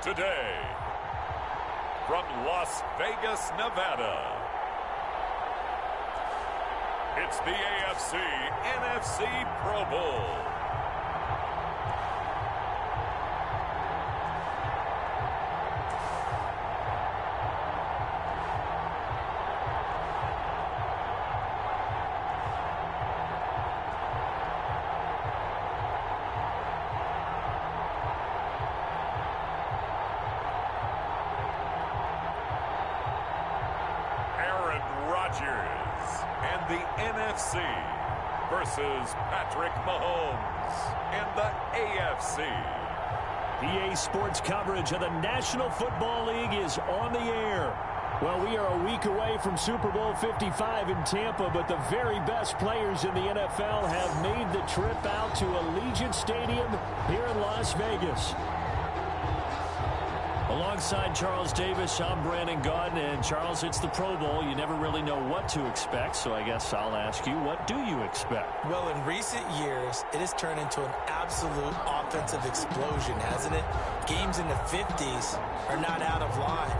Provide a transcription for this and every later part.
today, from Las Vegas, Nevada, it's the AFC-NFC Pro Bowl. And the NFC versus Patrick Mahomes and the AFC. EA Sports coverage of the National Football League is on the air. Well, we are a week away from Super Bowl 55 in Tampa, but the very best players in the NFL have made the trip out to Allegiant Stadium here in Las Vegas. Alongside Charles Davis, I'm Brandon Gaudin, and Charles, it's the Pro Bowl. You never really know what to expect, so I guess I'll ask you, what do you expect? Well, in recent years, it has turned into an absolute offensive explosion, hasn't it? Games in the 50s are not out of line.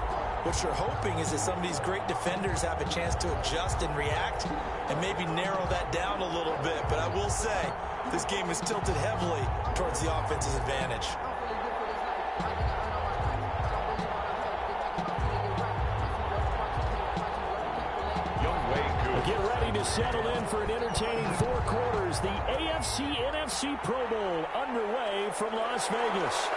What you're hoping is that some of these great defenders have a chance to adjust and react and maybe narrow that down a little bit. But I will say, this game is tilted heavily towards the offense's advantage. Get ready to settle in for an entertaining 4 quarters. The AFC-NFC Pro Bowl underway from Las Vegas.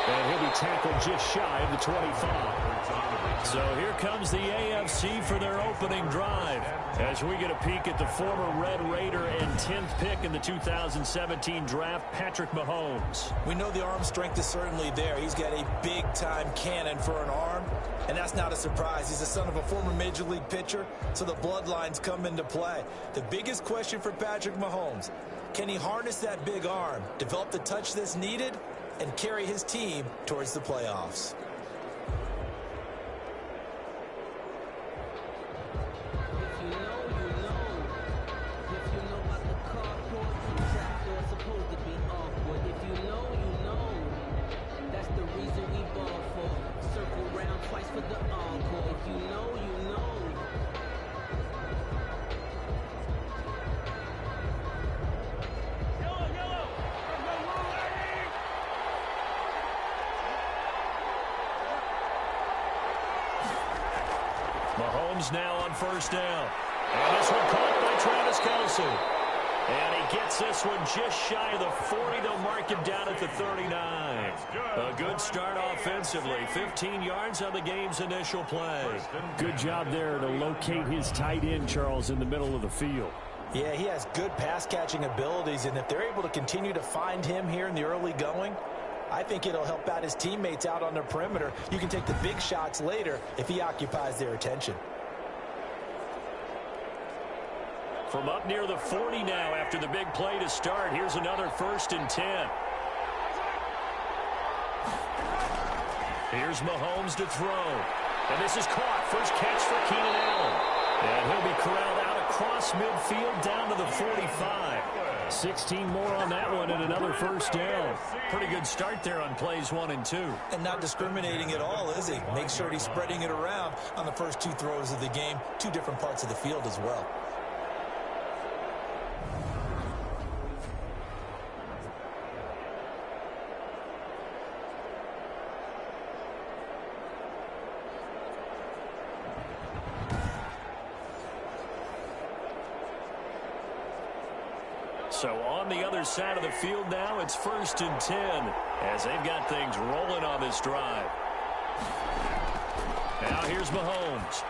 And he'll be tackled just shy of the 25. So here comes the AFC for their opening drive as we get a peek at the former Red Raider and 10th pick in the 2017 draft, Patrick Mahomes. We know the arm strength is certainly there. He's got a big-time cannon for an arm, and that's not a surprise. He's the son of a former Major League pitcher, so the bloodlines come into play. The biggest question for Patrick Mahomes, can he harness that big arm, develop the touch that's needed, and carry his team towards the playoffs? Mahomes now on first down. And this one caught by Travis Kelce. And he gets this one just shy of the 40. They'll mark him down at the 39. A good start offensively. 15 yards on the game's initial play. Good job there to locate his tight end, Charles, in the middle of the field. Yeah, he has good pass-catching abilities, and if they're able to continue to find him here in the early going, I think it'll help out his teammates out on the perimeter. You can take the big shots later if he occupies their attention. From up near the 40 now after the big play to start. Here's another 1st and 10. Here's Mahomes to throw. And this is caught. First catch for Keenan Allen. And he'll be corralled out across midfield down to the 45. 16 more on that one and another first down. Pretty good start there on plays 1 and 2. And not discriminating at all, is he? Make sure he's spreading it around on the first 2 throws of the game. 2 different parts of the field as well. So on the other side of the field now, it's 1st and 10 as they've got things rolling on this drive. Now here's Mahomes.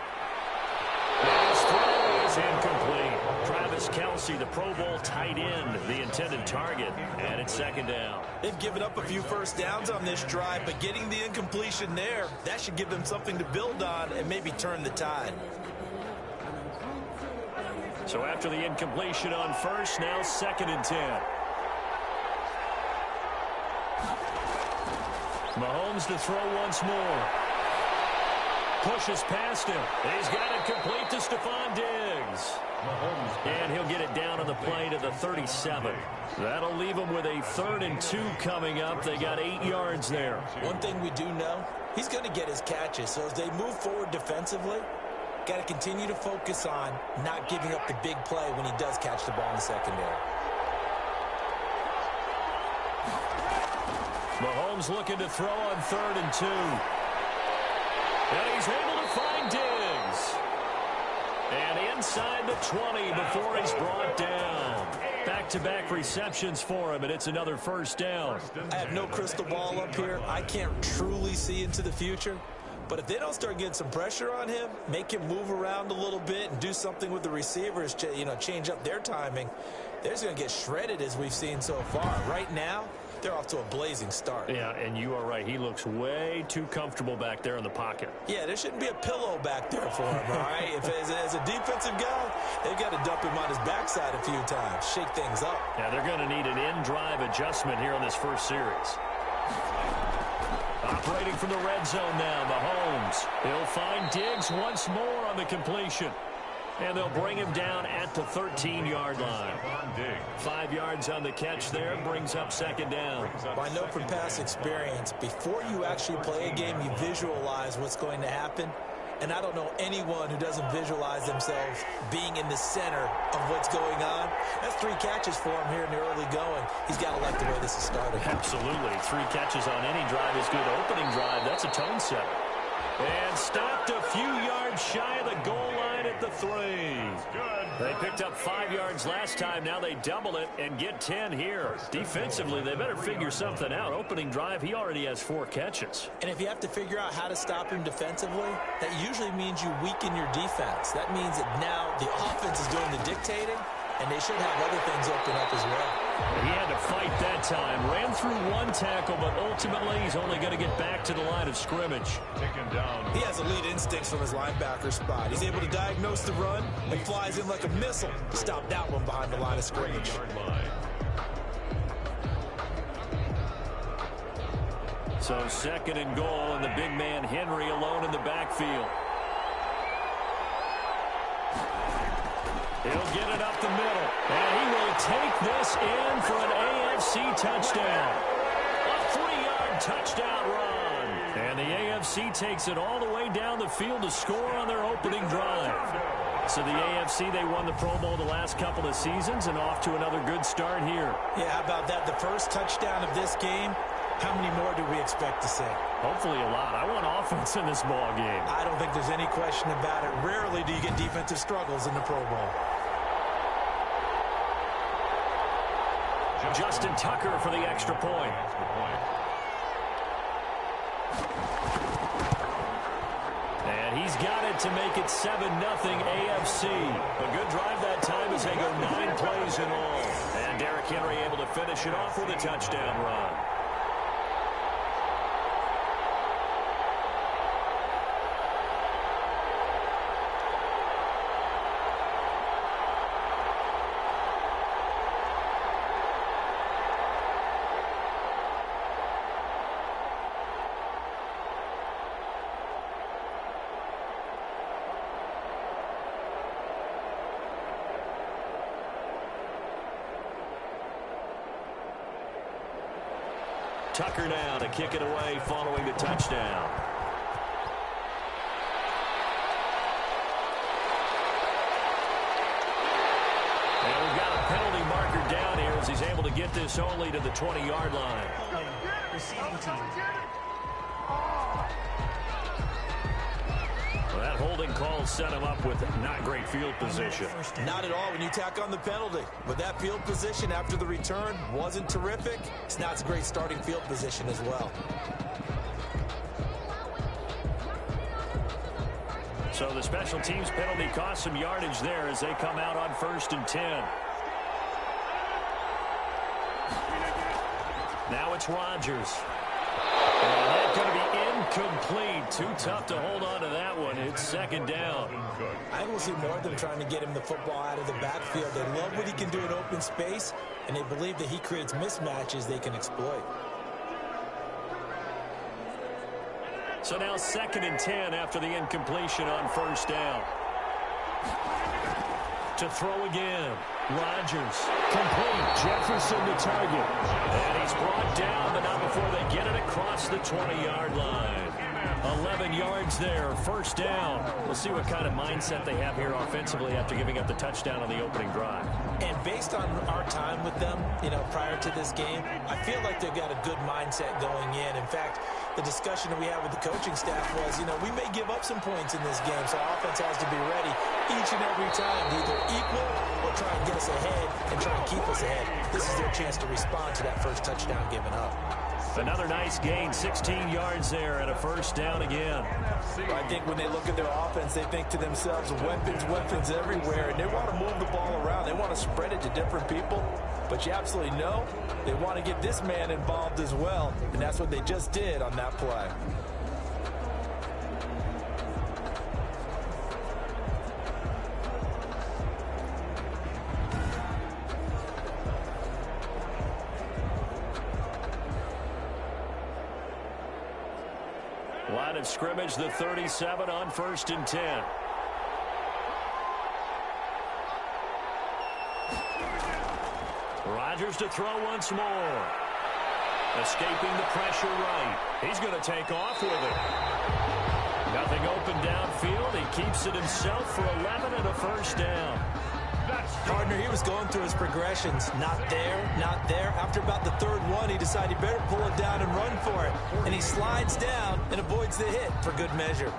And his throw is incomplete. Travis Kelce, the Pro Bowl tight end, the intended target, and it's 2nd down. They've given up a few first downs on this drive, but getting the incompletion there, that should give them something to build on and maybe turn the tide. So after the incompletion on first, now 2nd and 10. Mahomes to throw once more. pushes past him. He's got it complete to Stephon Diggs. And he'll get it down on the play to the 37. That'll leave them with a 3rd and 2 coming up. They got 8 yards there. One thing we do know, he's going to get his catches. So as they move forward defensively, got to continue to focus on not giving up the big play when he does catch the ball in the secondary. Mahomes looking to throw on 3rd and 2. And he's able to find Diggs. And inside the 20 before he's brought down. Back-to-back receptions for him, and it's another 1st down. I have no crystal ball up here. I can't truly see into the future. But if they don't start getting some pressure on him, make him move around a little bit and do something with the receivers, change up their timing, they're just going to get shredded as we've seen so far. Right now, they're off to a blazing start. Yeah, and you are right. He looks way too comfortable back there in the pocket. Yeah, there shouldn't be a pillow back there for him, all right? If as a defensive guy, they've got to dump him on his backside a few times, shake things up. Yeah, they're going to need an in-drive adjustment here on this first series. Operating from the red zone now, Mahomes. He'll find Diggs once more on the completion. And they'll bring him down at the 13-yard line. 5 yards on the catch there, brings up 2nd down. Well, I know from past experience, before you actually play a game, you visualize what's going to happen. And I don't know anyone who doesn't visualize themselves being in the center of what's going on. That's 3 catches for him here in the early going. He's got to like the way this is started. Absolutely. 3 catches on any drive is good. Opening drive, that's a tone setter. And stopped a few yards shy of the goal line at the 3. They picked up 5 yards last time. Now they double it and get 10 here. Defensively, they better figure something out. Opening drive, he already has 4 catches. And if you have to figure out how to stop him defensively, that usually means you weaken your defense. That means that now the offense is doing the dictating, and they should have other things open up as well. He had to fight that time. Ran through 1 tackle, but ultimately he's only going to get back to the line of scrimmage. Taken down. He has elite instincts from his linebacker spot. He's able to diagnose the run and flies in like a missile. Stop that one behind the line of scrimmage. So 2nd and goal, and the big man Henry alone in the backfield. He'll get it up the middle, and he will take this in for an AFC touchdown. A 3-yard touchdown run. And the AFC takes it all the way down the field to score on their opening drive. So the AFC, they won the Pro Bowl the last couple of seasons and off to another good start here. Yeah, how about that? The first touchdown of this game, how many more do we expect to see? Hopefully a lot. I want offense in this ball game. I don't think there's any question about it. Rarely do you get defensive struggles in the Pro Bowl. Justin Tucker for the extra point. And he's got it to make it 7-0 AFC. A good drive that time as they go 9 plays in all. And Derrick Henry able to finish it off with a touchdown run. Tucker now to kick it away following the touchdown. And we've got a penalty marker down here as he's able to get this only to the 20-yard line. Receiving team. Well, that holding call set him up with not great field position. Not at all when you tack on the penalty. But that field position after the return wasn't terrific. It's not a great starting field position as well. So the special teams penalty cost some yardage there as they come out on 1st and 10. Now it's Rodgers. And that's going to be incomplete. Too tough to hold on to that one. It's 2nd down. I will see more of them trying to get him the football out of the backfield. They love what he can do in open space, and they believe that he creates mismatches they can exploit. So now 2nd and 10 after the incompletion on first down. To throw again. Rodgers. Complete. Jefferson the target. And he's brought down, but not before they get it across the 20-yard line. 11 yards there. First down. We'll see what kind of mindset they have here offensively after giving up the touchdown on the opening drive. And based on our time with them, prior to this game, I feel like they've got a good mindset going in. In fact, the discussion that we had with the coaching staff was, we may give up some points in this game, so our offense has to be ready each and every time to either equal or try and get us ahead and try and keep us ahead. This is their chance to respond to that first touchdown given up. Another nice gain, 16 yards there and a first down again. I think when they look at their offense, they think to themselves, weapons everywhere, and they want to move the ball around. They want to spread it to different people, but you absolutely know they want to get this man involved as well, and that's what they just did on that play. Line of scrimmage, the 37 on 1st and 10. Rodgers to throw once more. Escaping the pressure right. He's going to take off with it. Nothing open downfield. He keeps it himself for 11 and a first down. Partner, he was going through his progressions. Not there, not there. After about the third one, he decided he better pull it down and run for it. And he slides down and avoids the hit for good measure.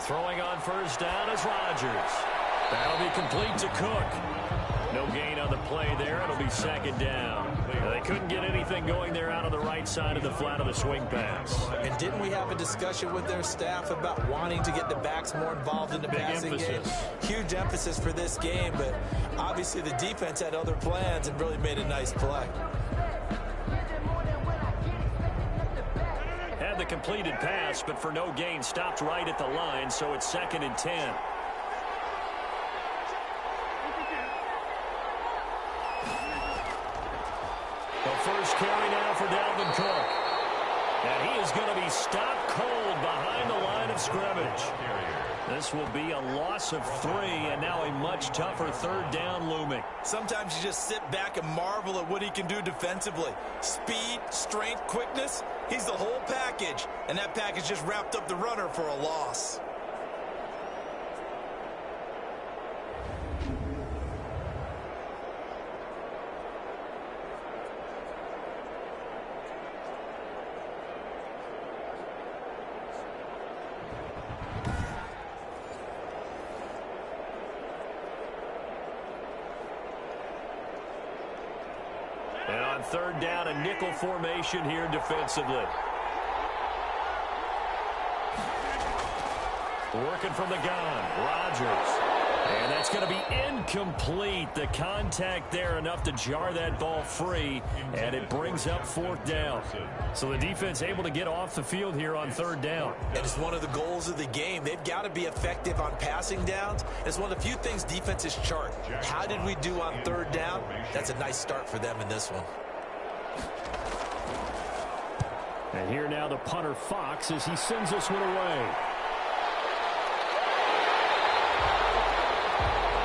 Throwing on first down is Rodgers. That'll be complete to Cook. No gain on the play there. It'll be 2nd down. They couldn't get anything going there out on the right side of the flat of the swing pass. And didn't we have a discussion with their staff about wanting to get the backs more involved in the passing game? Huge emphasis for this game, but obviously the defense had other plans and really made a nice play. The completed pass, but for no gain, stopped right at the line, so it's 2nd and 10. The first carry now for Dalvin Cook. And he is going to be stopped cold behind the line of scrimmage. This will be a loss of 3, and now a much tougher 3rd down looming. Sometimes you just sit back and marvel at what he can do defensively. Speed, strength, quickness, he's the whole package. And that package just wrapped up the runner for a loss. And on 3rd down, a nickel formation here defensively. Working from the gun, Rodgers. And that's going to be incomplete. The contact there enough to jar that ball free, and it brings up 4th down. So the defense able to get off the field here on 3rd down. And it's one of the goals of the game. They've got to be effective on passing downs. It's one of the few things defenses chart. How did we do on 3rd down? That's a nice start for them in this one. And here now the punter Fox as he sends this one away.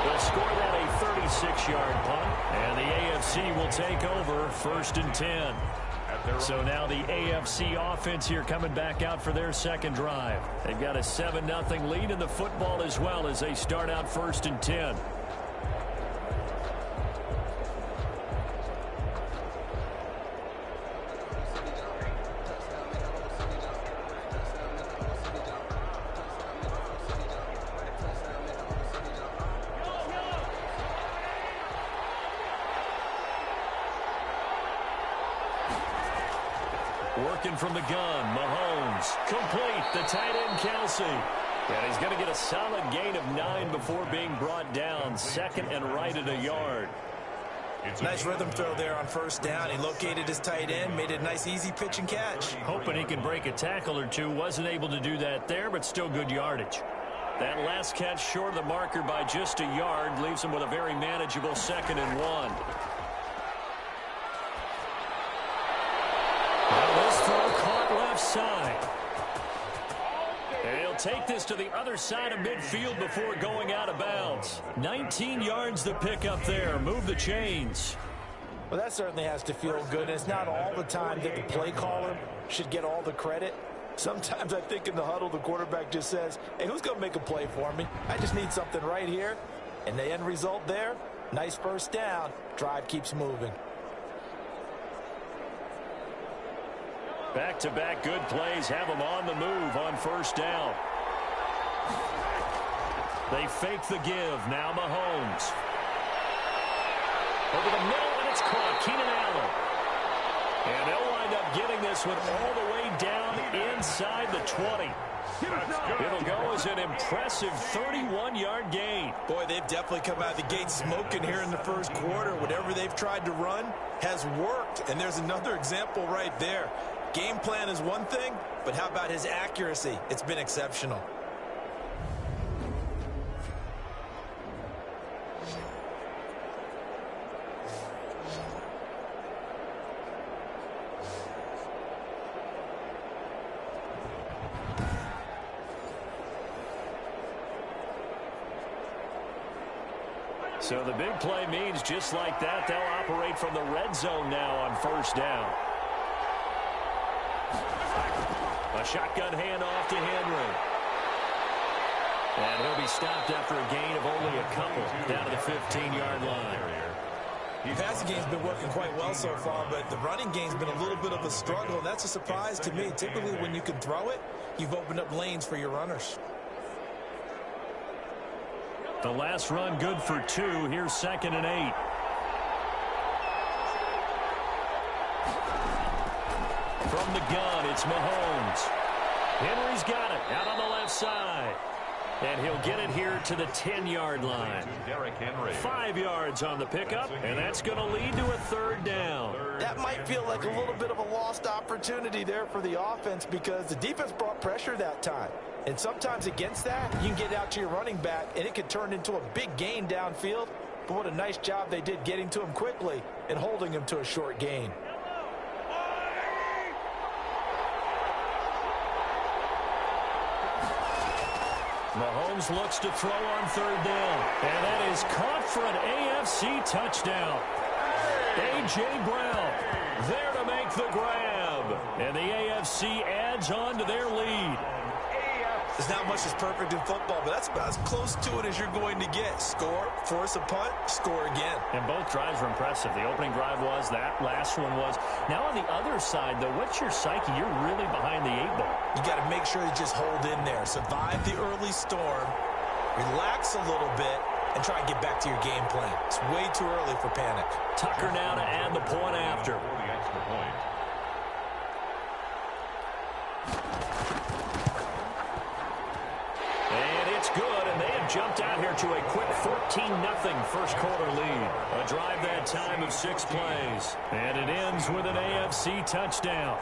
They'll score that a 36-yard punt, and the AFC will take over 1st and 10. So now the AFC offense here coming back out for their 2nd drive. They've got a 7-0 lead in the football as well as they start out 1st and 10. Working from the gun, Mahomes, complete, the tight end Kelsey. And he's going to get a solid gain of 9 before being brought down, 2nd and right at a yard. Nice rhythm throw there on first down. He located his tight end, made it a nice easy pitch and catch. Hoping he can break a tackle or two. Wasn't able to do that there, but still good yardage. That last catch short of the marker by just a yard leaves him with a very manageable 2nd and 1. Now this throw caught left side. And he'll take this to the other side of midfield before going out of bounds. 19 yards to pick up there. Move the chains. Well, that certainly has to feel good. And it's not all the time that the play caller should get all the credit. Sometimes I think in the huddle, the quarterback just says, hey, who's going to make a play for me? I just need something right here. And the end result there, nice first down. Drive keeps moving. Back-to-back good plays have them on the move on first down. They fake the give. Now Mahomes. Over the middle, and it's caught. Keenan Allen. And they'll wind up getting this one all the way down inside the 20. It'll go as an impressive 31-yard gain. Boy, they've definitely come out of the gate smoking here in the first quarter. Whatever they've tried to run has worked. And there's another example right there. Game plan is one thing, but how about his accuracy? It's been exceptional. So the big play means just like that, they'll operate from the red zone now on first down. A shotgun handoff to Henry. And he'll be stopped after a gain of only a couple down to the 15-yard line. The passing game's been working quite well so far, but the running game's been a little bit of a struggle, and that's a surprise to me. Typically, when you can throw it, you've opened up lanes for your runners. The last run good for 2. Here's 2nd and 8. From the gun, it's Mahomes. Henry's got it out on the left side. And he'll get it here to the 10-yard line. 5 yards on the pickup, and that's going to lead to a 3rd down. That might feel like a little bit of a lost opportunity there for the offense because the defense brought pressure that time. And sometimes against that, you can get out to your running back, and it can turn into a big gain downfield. But what a nice job they did getting to him quickly and holding him to a short gain. Mahomes looks to throw on 3rd down. And that is caught for an AFC touchdown. A.J. Brown there to make the grab. And the AFC adds on to their lead. There's not much that's perfect in football, but that's about as close to it as you're going to get. Score, force a punt, score again. And both drives were impressive. The opening drive was, that last one was. Now on the other side, though, what's your psyche? You're really behind the 8-ball. You got to make sure you just hold in there. Survive the early storm, relax a little bit, and try and get back to your game plan. It's way too early for panic. Tucker now to add the point after. Good, and they have jumped out here to a quick 14-0 first quarter lead. A drive that time of 6 plays. And it ends with an AFC touchdown.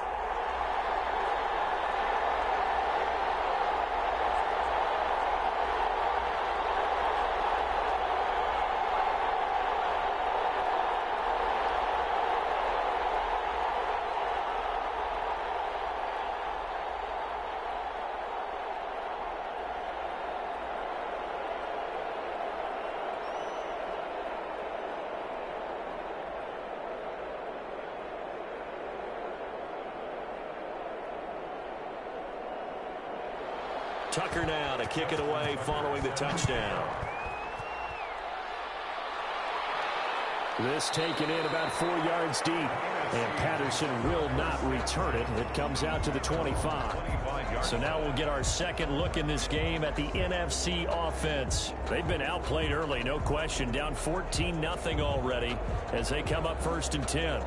Tucker now to kick it away following the touchdown. This taken in about 4 yards deep. And Patterson will not return it. It comes out to the 25. So now we'll get our second look in this game at the NFC offense. They've been outplayed early, no question. Down 14-0 already as they come up 1st and 10.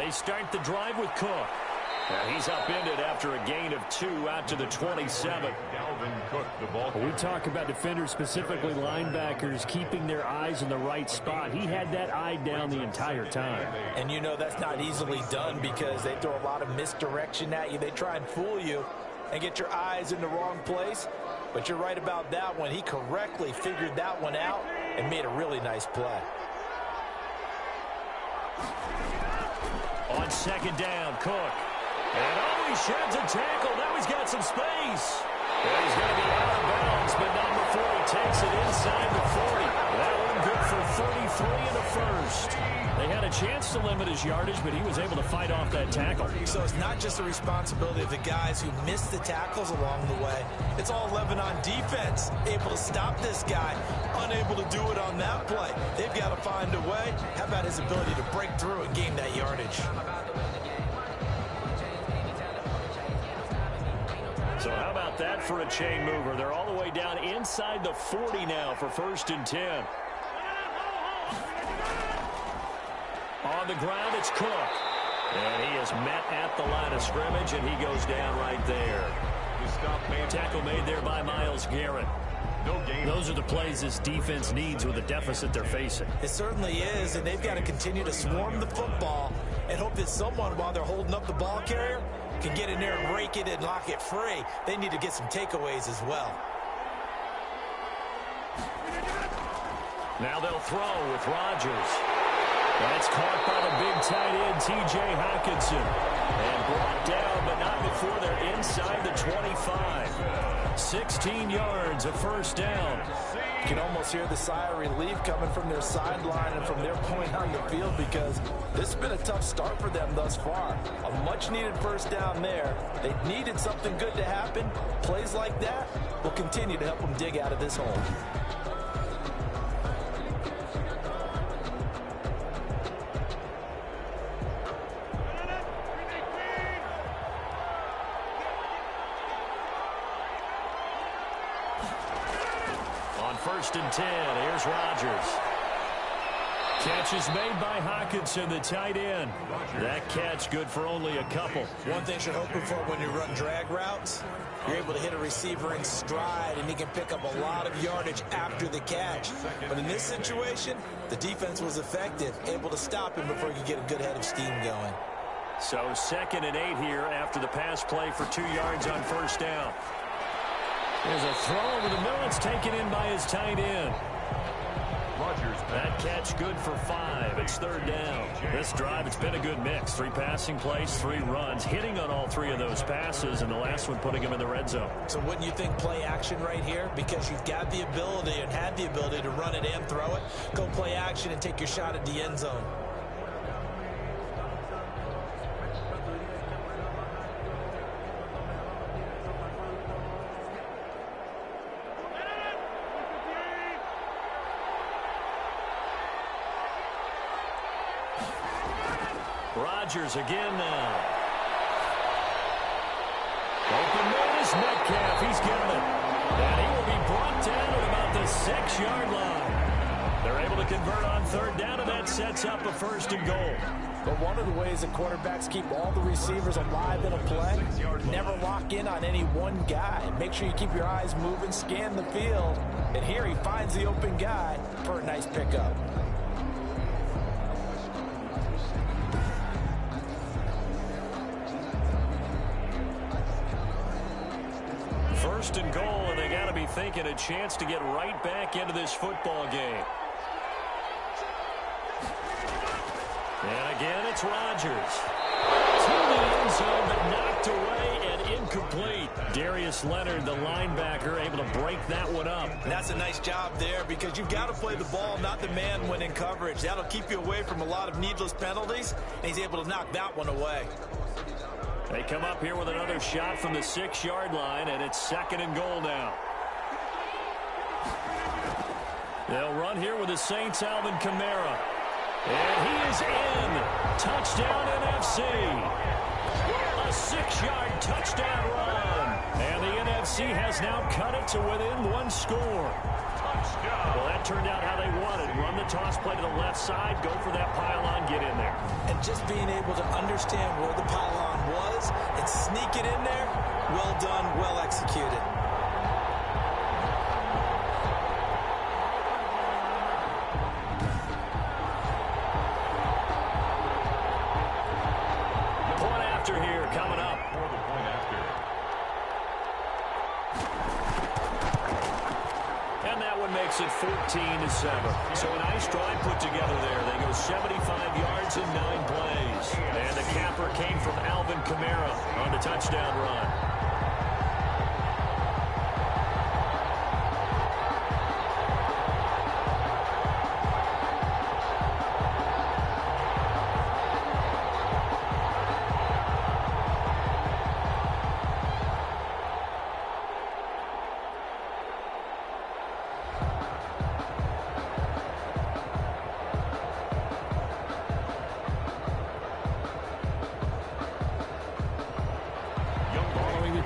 They start the drive with Cook. And he's upended after a gain of 2 out to the 27. Dalvin Cook, the ball. We talk about defenders, specifically linebackers, keeping their eyes in the right spot. He had that eye down the entire time. And you know that's not easily done because they throw a lot of misdirection at you. They try and fool you and get your eyes in the wrong place. But you're right about that one. He correctly figured that one out and made a really nice play. On second down, Cook. And he sheds a tackle. Now he's got some space. And he's going to be out of bounds, but not before he takes it inside the 40. That one good for 33 and a first. They had a chance to limit his yardage, but he was able to fight off that tackle. So it's not just the responsibility of the guys who missed the tackles along the way. It's all 11 on defense, able to stop this guy, unable to do it on that play. They've got to find a way. How about his ability to break through and gain that yardage? So how about that for a chain mover? They're all the way down inside the 40 now for 1st and 10. On the ground, it's Cook. And he is met at the line of scrimmage, and he goes down right there. Tackle made there by Myles Garrett. Those are the plays this defense needs with the deficit they're facing. It certainly is, and they've got to continue to swarm the football and hope that someone, while they're holding up the ball carrier, can get in there and rake it and lock it free. They need to get some takeaways as well. Now they'll throw with Rodgers. That's caught by the big tight end, T.J. Hockenson. And brought down, but not before they're inside the 25. 16 yards, a first down. You can almost hear the sigh of relief coming from their sideline and from their point on the field because this has been a tough start for them thus far. A much-needed first down there. They needed something good to happen. Plays like that will continue to help them dig out of this hole. On 1st and 10, here's Rodgers. Catch is made by Hockenson, the tight end. That catch good for only a couple. One thing you're hoping for when you run drag routes, you're able to hit a receiver in stride, and he can pick up a lot of yardage after the catch. But in this situation, the defense was effective, able to stop him before he could get a good head of steam going. So 2nd and 8 here after the pass play for 2 yards on first down. There's a throw over the middle. It's taken in by his tight end. That catch good for 5. It's 3rd down. This drive, it's been a good mix. 3 passing plays, 3 runs, hitting on all 3 of those passes, and the last one putting him in the red zone. So wouldn't you think play action right here? Because you've got the ability and had the ability to run it and throw it. Go play action and take your shot at the end zone. Rodgers again now. Open man is Metcalf. He's getting it. And he will be brought down at about the 6-yard line. They're able to convert on 3rd down, and that sets up a 1st and goal. But one of the ways that quarterbacks keep all the receivers alive in a play, never lock in on any one guy. Make sure you keep your eyes moving, scan the field. And here he finds the open guy for a nice pickup. 1st and goal, and they got to be thinking a chance to get right back into this football game. And again, it's Rodgers. To the end zone, but knocked away and incomplete. Darius Leonard, the linebacker, able to break that one up. And that's a nice job there because you've got to play the ball, not the man when in coverage. That'll keep you away from a lot of needless penalties, and he's able to knock that one away. They come up here with another shot from the 6-yard line, and it's 2nd and goal now. They'll run here with the Saints' Alvin Kamara. And he is in. Touchdown, NFC. A 6-yard touchdown run. And the NFC has now cut it to within 1 score. Well, that turned out how they wanted. Run the toss play to the left side, go for that pylon, get in there. And just being able to understand where the pylon was and sneak it in there, well done, well executed. Point after here coming up. For the point after. And that one makes it 14-7. So a nice drive put together there. They go 75 yards in 9 plays. And the capper came from Alvin Kamara on the touchdown run.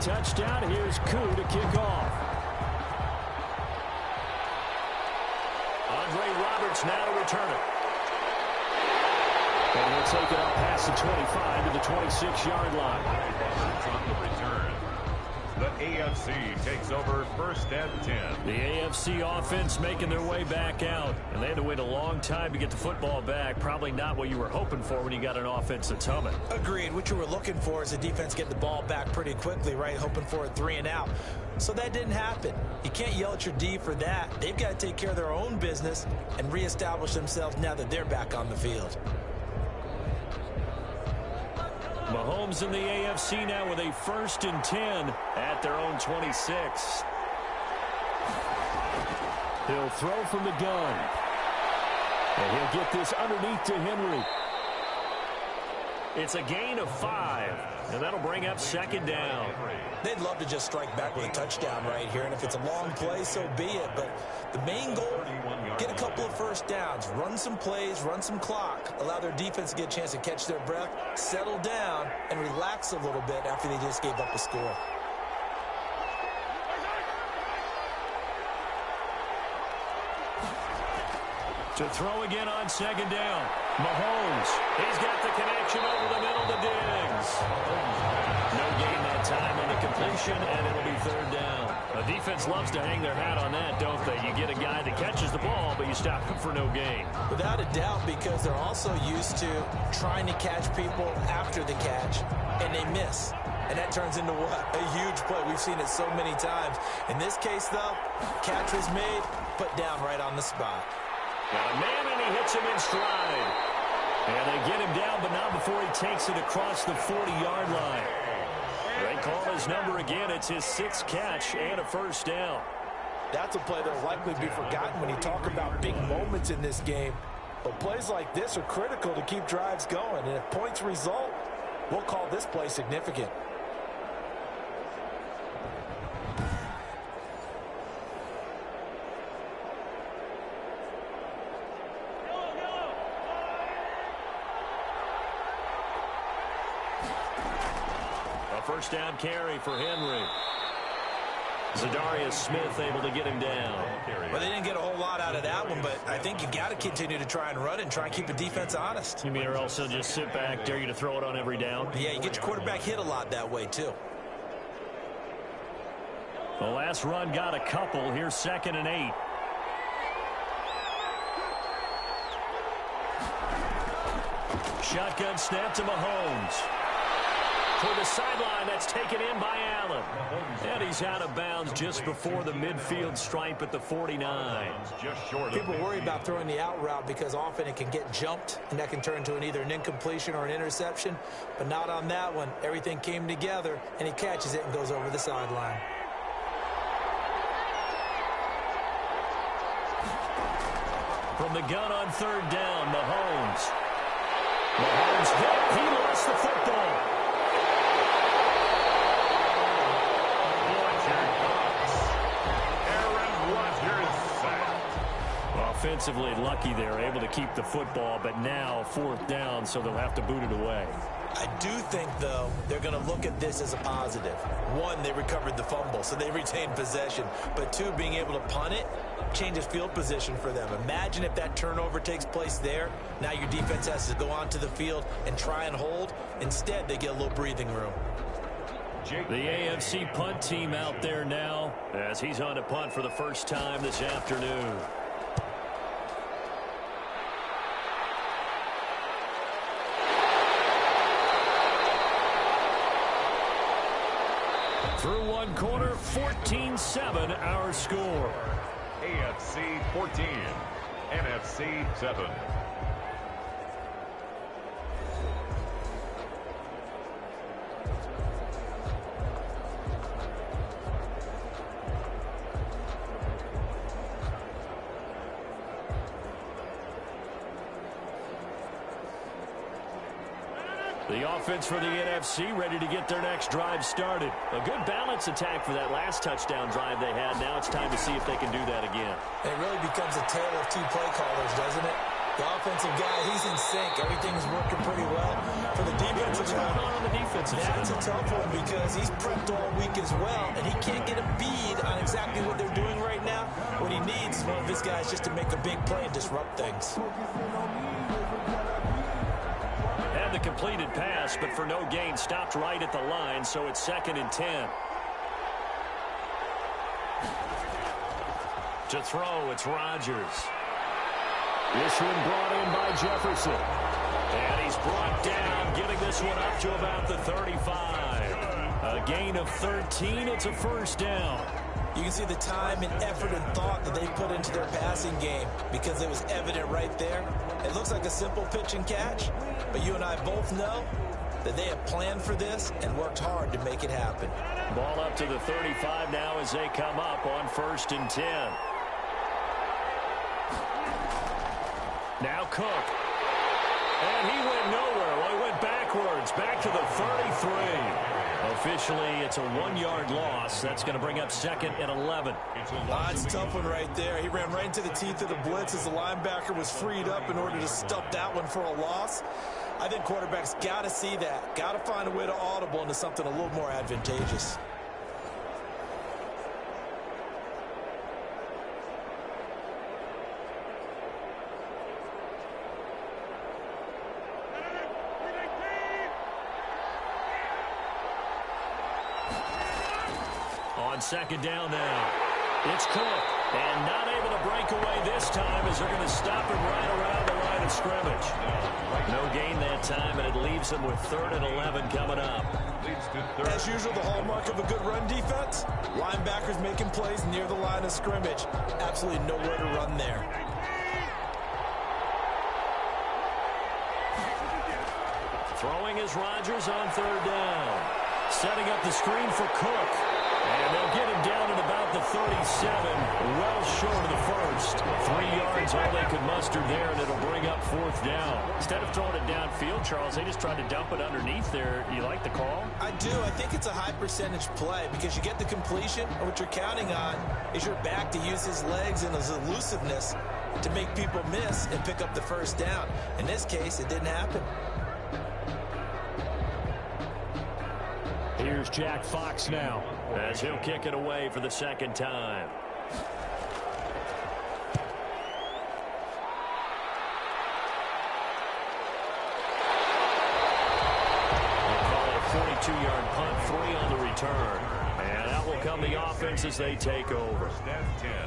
Touchdown. Here's Koo to kick off. Andre Roberts now to return it. And he'll take it up past the 25 to the 26-yard line. Roberts on the return. The AFC takes over 1st and 10. The AFC offense making their way back out. And they had to wait a long time to get the football back. Probably not what you were hoping for when you got an offense that's humming. Agreed. What you were looking for is the defense getting the ball back pretty quickly, right? Hoping for a 3 and out. So that didn't happen. You can't yell at your D for that. They've got to take care of their own business and reestablish themselves now that they're back on the field. Mahomes in the AFC now with a 1st and 10 at their own 26. He'll throw from the gun. And he'll get this underneath to Henry. It's a gain of 5, and that'll bring up 2nd down. They'd love to just strike back with a touchdown right here, and if it's a long play, so be it. But the main goal, get a couple of 1st downs, run some plays, run some clock, allow their defense to get a chance to catch their breath, settle down, and relax a little bit after they just gave up a score. To throw again on 2nd down. Mahomes, he's got the connection over the middle to Diggs. No gain that time on the completion, and it'll be 3rd down. The defense loves to hang their hat on that, don't they? You get a guy that catches the ball, but you stop him for no gain. Without a doubt, because they're also used to trying to catch people after the catch, and they miss. And that turns into what? A huge play. We've seen it so many times. In this case, though, catch was made, put down right on the spot. Got a man, and he hits him in stride. And they get him down, but not before he takes it across the 40-yard line. They call his number again. It's his 6th catch and a 1st down. That's a play that will likely be forgotten when you talk about big moments in this game. But plays like this are critical to keep drives going. And if points result, we'll call this play significant. First down carry for Henry. Zadarius Smith able to get him down. Well, they didn't get a whole lot out of that one, but I think you got to continue to try and run and try and keep the defense honest. You mean or else they'll just sit back, dare you to throw it on every down? Yeah, you get your quarterback hit a lot that way, too. The last run got a couple. Here's 2nd and 8. Shotgun snap to Mahomes. For the sideline, that's taken in by Allen. And he's out of bounds just before the midfield stripe at the 49. People worry about throwing the out route because often it can get jumped, and that can turn into either an incompletion or an interception. But not on that one. Everything came together, and he catches it and goes over the sideline. From the gun on 3rd down, Mahomes. Mahomes hit. He lost the football. Offensively lucky they're able to keep the football, but now 4th down, so they'll have to boot it away. I do think, though, they're going to look at this as a positive. One, they recovered the fumble, so they retained possession. But two, being able to punt it changes field position for them. Imagine if that turnover takes place there. Now your defense has to go onto the field and try and hold. Instead, they get a little breathing room. The AFC punt team out there now as he's on to punt for the first time this afternoon. Through one quarter, 14-7 our score. AFC 14, NFC 7. The offense for the NFC ready to get their next drive started. A good balance attack for that last touchdown drive they had. Now it's time to see if they can do that again. It really becomes a tale of two play callers, doesn't it? The offensive guy, he's in sync. Everything's working pretty well. For the defensive guy, on the defensive that's side? a tough one because he's prepped all week as well, and he can't get a bead on exactly what they're doing right now. What he needs is one of his guys just to make a big play and disrupt things. And the completed pass, but for no gain, stopped right at the line, so it's 2nd and 10. To throw, it's Rodgers. This one brought in by Jefferson. And he's brought down, getting this one up to about the 35. A gain of 13, it's a first down. You can see the time and effort and thought that they put into their passing game because it was evident right there. It looks like a simple pitch and catch, but you and I both know that they have planned for this and worked hard to make it happen. Ball up to the 35 now as they come up on 1st and 10. Now Cook. And he went nowhere. Well, he went backwards, back to the 33. Officially, it's a 1-yard loss. That's going to bring up 2nd and 11. It's a tough one right there. He ran right into the teeth of the blitz as the linebacker was freed up in order to stuff that one for a loss. I think quarterbacks got to see that. Got to find a way to audible into something a little more advantageous. On 2nd down now, it's Cook, and not able to break away this time as they're going to stop him right around the line of scrimmage. No gain that time, and it leaves them with 3rd and 11 coming up. As usual, the hallmark of a good run defense, linebackers making plays near the line of scrimmage. Absolutely nowhere to run there. Throwing is Rodgers on 3rd down. Setting up the screen for Cook. And they'll get him down at about the 37, well short of the first. 3 yards all they could muster there, and it'll bring up 4th down. Instead of throwing it downfield, Charles, they just tried to dump it underneath there. You like the call? I do. I think it's a high percentage play because you get the completion, and what you're counting on is your back to use his legs and his elusiveness to make people miss and pick up the first down. In this case, it didn't happen. Here's Jack Fox now, as he'll kick it away for the 2nd time. They'll call it a 42-yard punt, 3 on the return. And out will come the offense as they take over.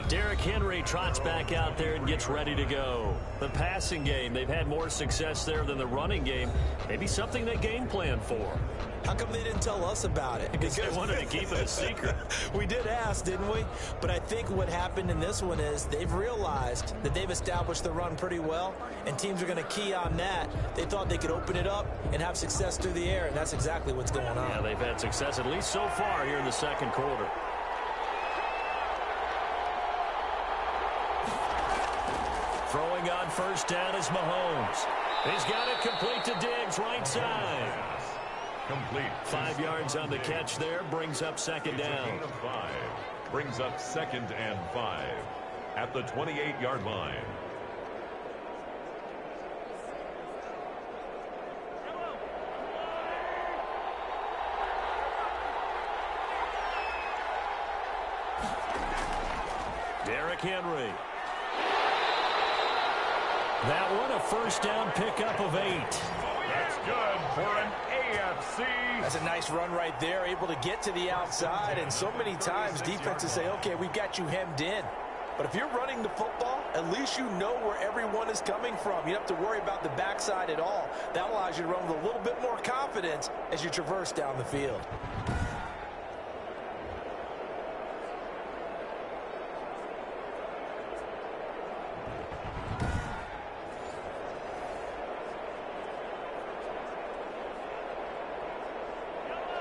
Derrick Henry trots back out there and gets ready to go. The passing game, they've had more success there than the running game. Maybe something they game plan for. How come they didn't tell us about it? Because they wanted to keep it a secret. We did ask, didn't we? But I think what happened in this one is they've realized that they've established the run pretty well, and teams are going to key on that. They thought they could open it up and have success through the air, and that's exactly what's going on. Yeah, they've had success at least so far here in the 2nd quarter. Throwing on 1st down is Mahomes. He's got it complete to Diggs, right side. Complete. 5 yards on the catch there, brings up 2nd down. Gain of 5. Brings up 2nd and 5 at the 28-yard line. Henry. That one, a first down pickup of 8. That's good for an AFC. That's a nice run right there, able to get to the outside. And so many times defenses say, okay, we've got you hemmed in. But if you're running the football, at least you know where everyone is coming from. You don't have to worry about the backside at all. That allows you to run with a little bit more confidence as you traverse down the field.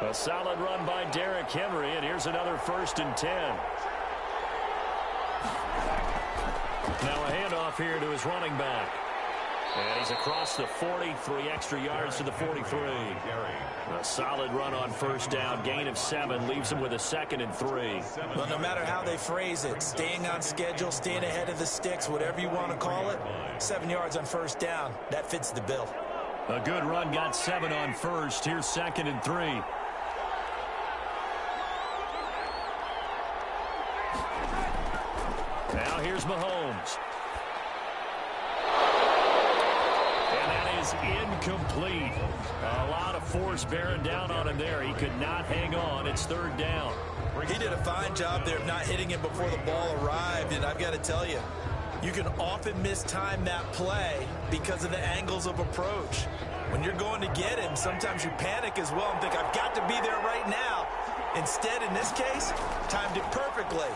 A solid run by Derrick Henry, and here's another 1st and 10. Now a handoff here to his running back. And he's across the 40, 3 extra yards to the 43. A solid run on first down, gain of 7, leaves him with a 2nd and 3. Well, no matter how they phrase it, staying on schedule, staying ahead of the sticks, whatever you want to call it, 7 yards on first down, that fits the bill. A good run, got 7 on first. Here's 2nd and 3. Now here's Mahomes. And that is incomplete. A lot of force bearing down on him there. He could not hang on. It's 3rd down. He did a fine job there of not hitting him before the ball arrived, and I've got to tell you, you can often mistime that play because of the angles of approach. When you're going to get him, sometimes you panic as well and think, I've got to be there right now. Instead, in this case, timed it perfectly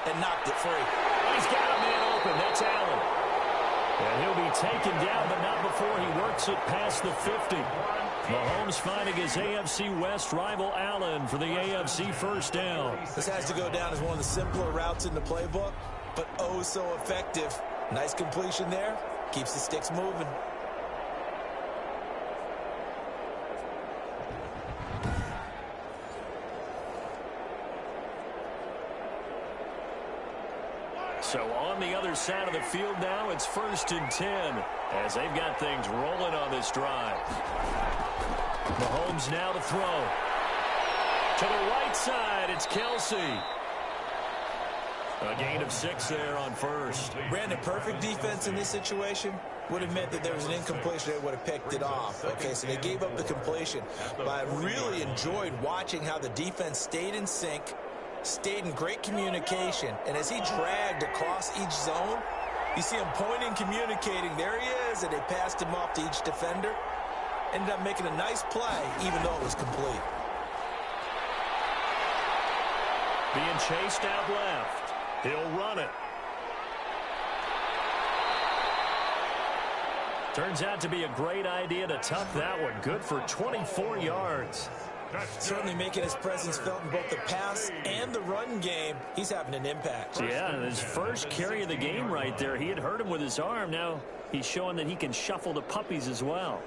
and knocked it free. He's got a man open. That's Allen. And he'll be taken down, but not before he works it past the 50. Mahomes finding his AFC West rival Allen for the AFC first down. This has to go down as one of the simpler routes in the playbook, but oh so effective. Nice completion there. Keeps the sticks moving. So on the other side of the field now, it's 1st and 10 as they've got things rolling on this drive. Mahomes now to throw. To the right side, it's Kelce. A gain of 6 there on first. Brandon, perfect defense in this situation would have meant that there was an incompletion. They would have picked it off. Okay, so they gave up the completion. But I really enjoyed watching how the defense stayed in sync, stayed in great communication, and as he dragged across each zone, you see him pointing, communicating. There he is, and they passed him off to each defender. Ended up making a nice play, even though it was complete. Being chased out left. He'll run it. Turns out to be a great idea to tuck that one. Good for 24 yards. Certainly making his presence felt in both the pass and the run game. He's having an impact. Yeah, his first carry of the game right there. He had hurt him with his arm. Now he's showing that he can shuffle the puppies as well.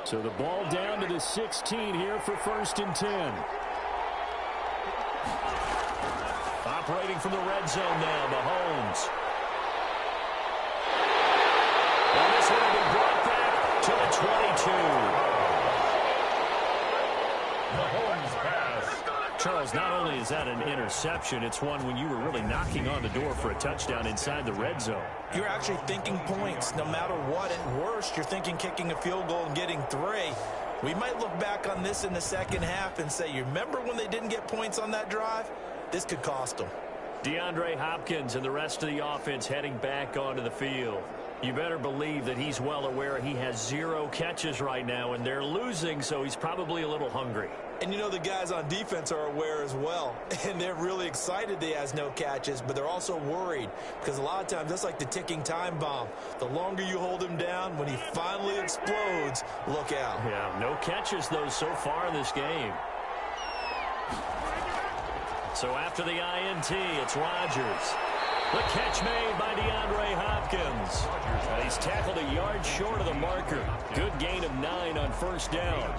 So the ball down to the 16 here for 1st and 10. Operating from the red zone now, Mahomes. And this one will be brought back to the 22. Mahomes pass. Charles, not only is that an interception, it's one when you were really knocking on the door for a touchdown inside the red zone. You're actually thinking points. No matter what, at worst, you're thinking kicking a field goal and getting 3. We might look back on this in the second half and say, you remember when they didn't get points on that drive? This could cost them. DeAndre Hopkins and the rest of the offense heading back onto the field. You better believe that he's well aware he has 0 catches right now, and they're losing, so he's probably a little hungry. And you know the guys on defense are aware as well. And they're really excited he has no catches, but they're also worried. Because a lot of times, that's like the ticking time bomb. The longer you hold him down, when he finally explodes, look out. Yeah, no catches, though, so far in this game. So after the INT, it's Rodgers. The catch made by DeAndre Hopkins. And he's tackled a yard short of the marker. Good gain of 9 on first down.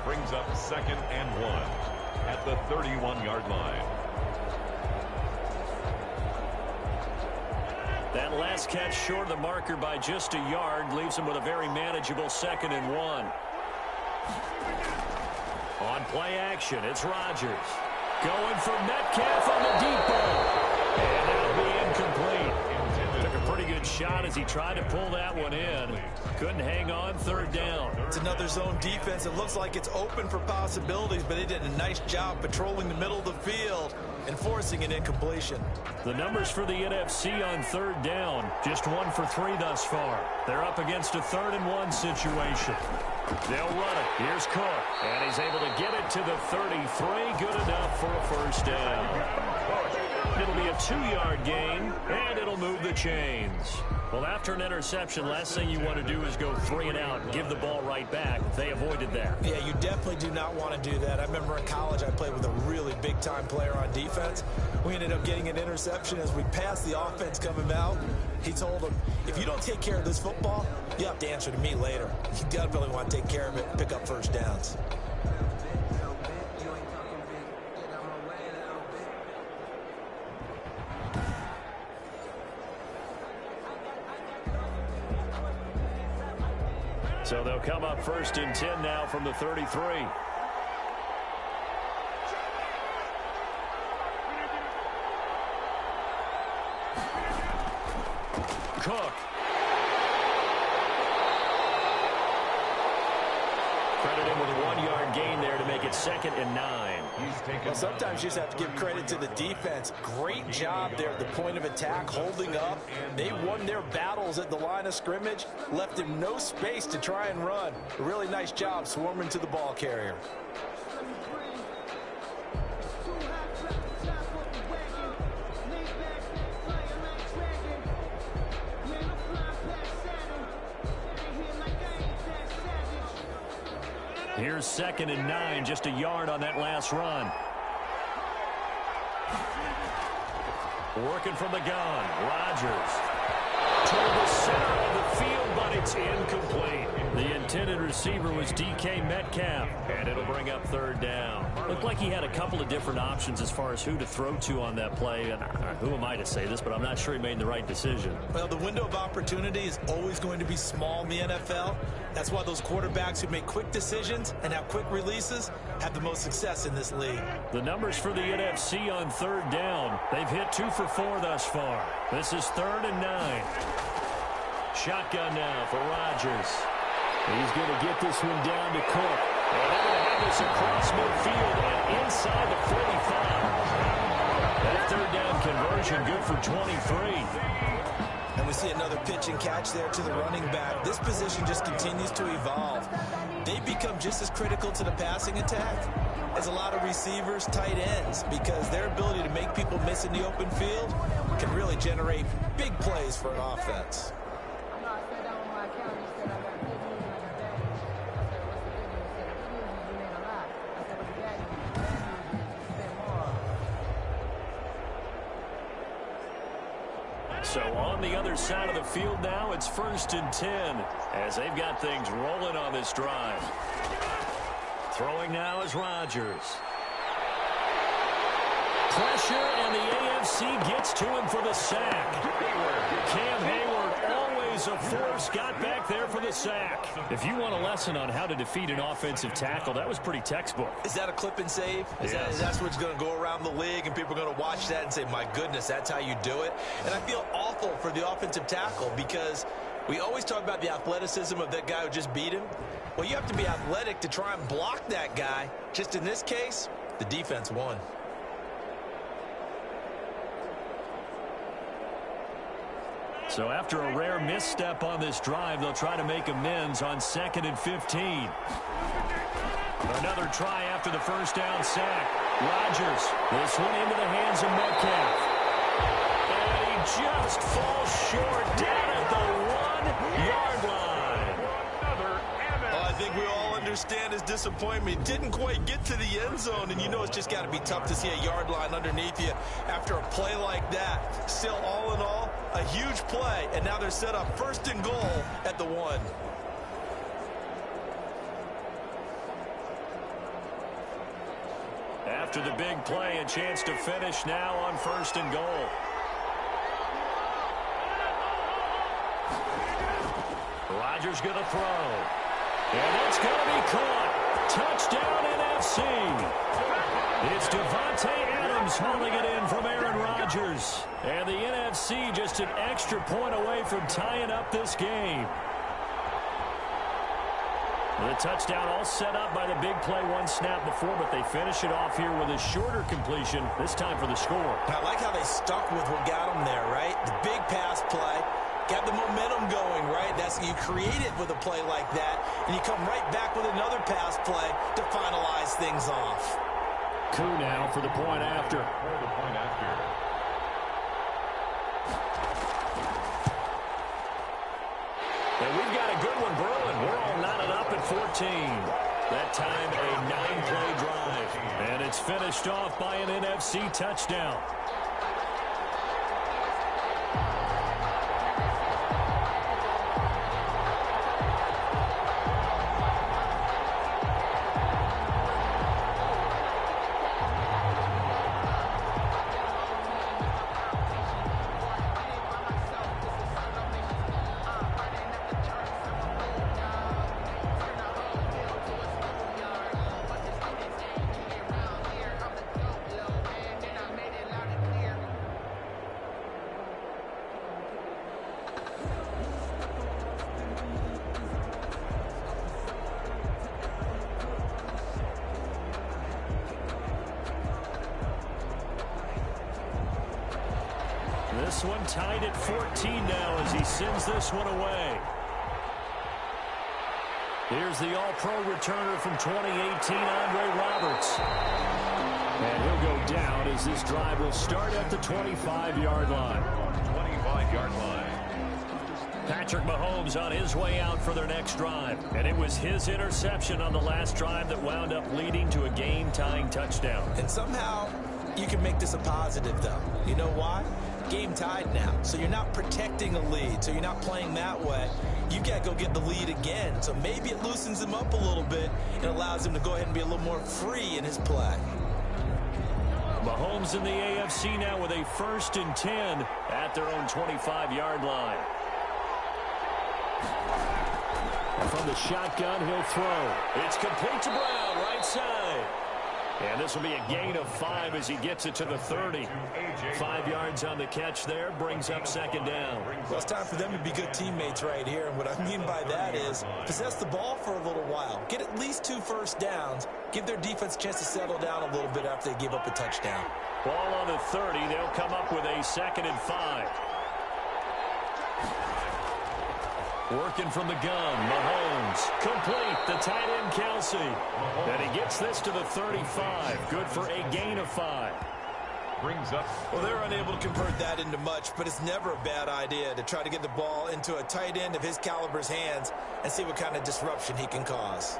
Brings up 2nd and 1. at the 31-yard line. That last catch short of the marker by just a yard leaves him with a very manageable 2nd and 1. On play action, it's Rodgers. Going for Metcalf on the deep ball. And that'll be incomplete. Took a pretty good shot as he tried to pull that one in. Couldn't hang on, 3rd down. It's another zone defense. It looks like it's open for possibilities, but they did a nice job patrolling the middle of the field and forcing an incompletion. The numbers for the NFC on 3rd down, just 1 for 3 thus far. They're up against a 3rd and 1 situation. They'll run it. Here's Cook, and he's able to get it to the 33. Good enough for a 1st down. It'll be a 2-yard gain, and it'll move the chains. Well, after an interception, last thing you want to do is go 3 and out and give the ball right back. They avoided that. Yeah, you definitely do not want to do that. I remember in college I played with a really big-time player on defense. We ended up getting an interception as we passed the offense coming out. He told him, if you don't take care of this football, you have to answer to me later. You definitely want to take care of it and pick up 1st downs. So they'll come up 1st and 10 now from the 33. Cook. Credit him with a 1-yard gain there to make it 2nd and 9. Well, sometimes you just have to give credit to the defense. Great job there at the point of attack, holding up. They won their battles at the line of scrimmage, left him no space to try and run. A really nice job swarming to the ball carrier. Here's 2nd and 9, just a yard on that last run. Working from the gun, Rodgers. Toward the center of the field, but it's incomplete. The intended receiver was DK Metcalf, and it'll bring up 3rd down. Looked like he had a couple of different options as far as who to throw to on that play. And who am I to say this, but I'm not sure he made the right decision. Well, the window of opportunity is always going to be small in the NFL. That's why those quarterbacks who make quick decisions and have quick releases have the most success in this league. The numbers for the NFC on 3rd down, they've hit 2 for 4 thus far. This is 3rd and 9. Shotgun now for Rodgers. He's going to get this one down to Cook. And they're going to have this across midfield and inside the 45. That 3rd down conversion good for 23. And we see another pitch and catch there to the running back. This position just continues to evolve. They become just as critical to the passing attack as a lot of receivers, tight ends, because their ability to make people miss in the open field can really generate big plays for an offense. So on the other side of the field now, it's 1st and 10 as they've got things rolling on this drive. Throwing now is Rodgers. Pressure, and the AFC gets to him for the sack. Cam Hayward, always a force, got back there for the sack. If you want a lesson on how to defeat an offensive tackle, that was pretty textbook. Is that a clip and save? Yes. That's what's going to go around the league, and people are going to watch that and say, my goodness, that's how you do it. And I feel awful for the offensive tackle because we always talk about the athleticism of that guy who just beat him. Well, you have to be athletic to try and block that guy. Just in this case, the defense won. So after a rare misstep on this drive, they'll try to make amends on 2nd and 15. Another try after the 1st down sack. Rodgers, this one into the hands of Metcalf. And he just falls short down at the 1-yard line. I think we all understand his disappointment. Didn't quite get to the end zone, and you know it's just got to be tough to see a yard line underneath you after a play like that. Still, all in all, a huge play, and now they're set up 1st and goal at the 1. After the big play, a chance to finish now on 1st and goal. Rodgers going to throw. And it's going to be caught. Touchdown NFC. It's Devontae Adams hauling it in from Aaron Rodgers. And the NFC just an extra point away from tying up this game. The touchdown all set up by the big play one snap before, but they finish it off here with a shorter completion, this time for the score. I like how they stuck with what got them there, right? The big pass play, got the momentum going, right? That's you create it with a play like that, and you come right back with another pass play to finalize things off. Coup now for the point after. And we've got a good one brewing. We're all knotted up at 14. That time a 9-play drive. And it's finished off by an NFC touchdown. This one tied at 14 now as he sends this one away. Here's the all-pro returner from 2018, Andre Roberts. And he'll go down as this drive will start at the 25-yard line. 25-yard line. Patrick Mahomes on his way out for their next drive. And it was his interception on the last drive that wound up leading to a game-tying touchdown. And somehow you can make this a positive, though. You know why? Game tied now, so you're not protecting a lead, so you're not playing that way. You got to go get the lead again, so maybe it loosens him up a little bit and allows him to go ahead and be a little more free in his play. Mahomes in the AFC now with a 1st and 10 at their own 25-yard line. From the shotgun, he'll throw. It's complete to Brown, right side. And this will be a gain of 5 as he gets it to the 30. 5 yards on the catch there, brings up 2nd down. Well, it's time for them to be good teammates right here. And what I mean by that is possess the ball for a little while. Get at least 2 first downs. Give their defense a chance to settle down a little bit after they give up a touchdown. Ball on the 30. They'll come up with a 2nd and 5. Working from the gun, Mahomes. Complete, the tight end, Kelsey. And he gets this to the 35. Good for a gain of 5. Brings up. Well, they're unable to convert that into much, but it's never a bad idea to try to get the ball into a tight end of his caliber's hands and see what kind of disruption he can cause.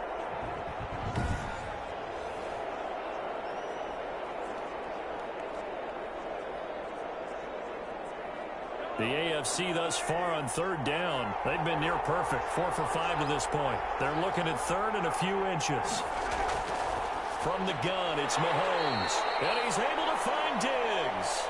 The AFC thus far on 3rd down. They've been near perfect, 4 for 5 to this point. They're looking at 3rd and a few inches. From the gun, it's Mahomes. And he's able to find Diggs.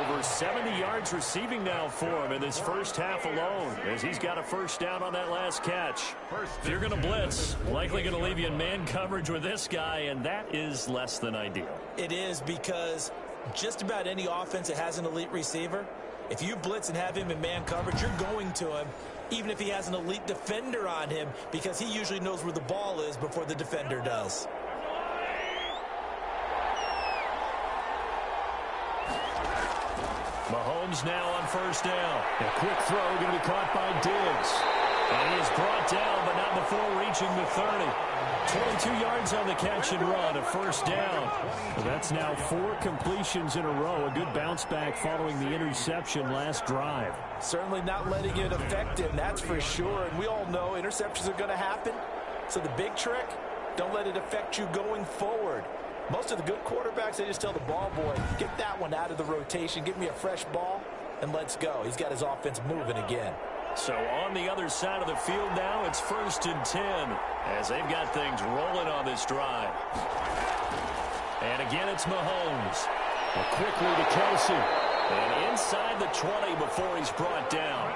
Over 70 yards receiving now for him in this first half alone, as he's got a 1st down on that last catch. If you're going to blitz, likely going to leave you in man coverage with this guy, and that is less than ideal. It is, because just about any offense that has an elite receiver, if you blitz and have him in man coverage, you're going to him, even if he has an elite defender on him, because he usually knows where the ball is before the defender does. Mahomes now on 1st down. A quick throw going to be caught by Diggs. And he is brought down, but not before reaching the 30. 22 yards on the catch and run, a 1st down. So that's now 4 completions in a row. A good bounce back following the interception last drive. Certainly not letting it affect him, that's for sure. And we all know interceptions are going to happen. So the big trick, don't let it affect you going forward. Most of the good quarterbacks, they just tell the ball boy, get that one out of the rotation, give me a fresh ball, and let's go. He's got his offense moving again. So on the other side of the field now, it's 1st and 10 as they've got things rolling on this drive. And again, it's Mahomes. Quickly to Kelsey. And inside the 20 before he's brought down.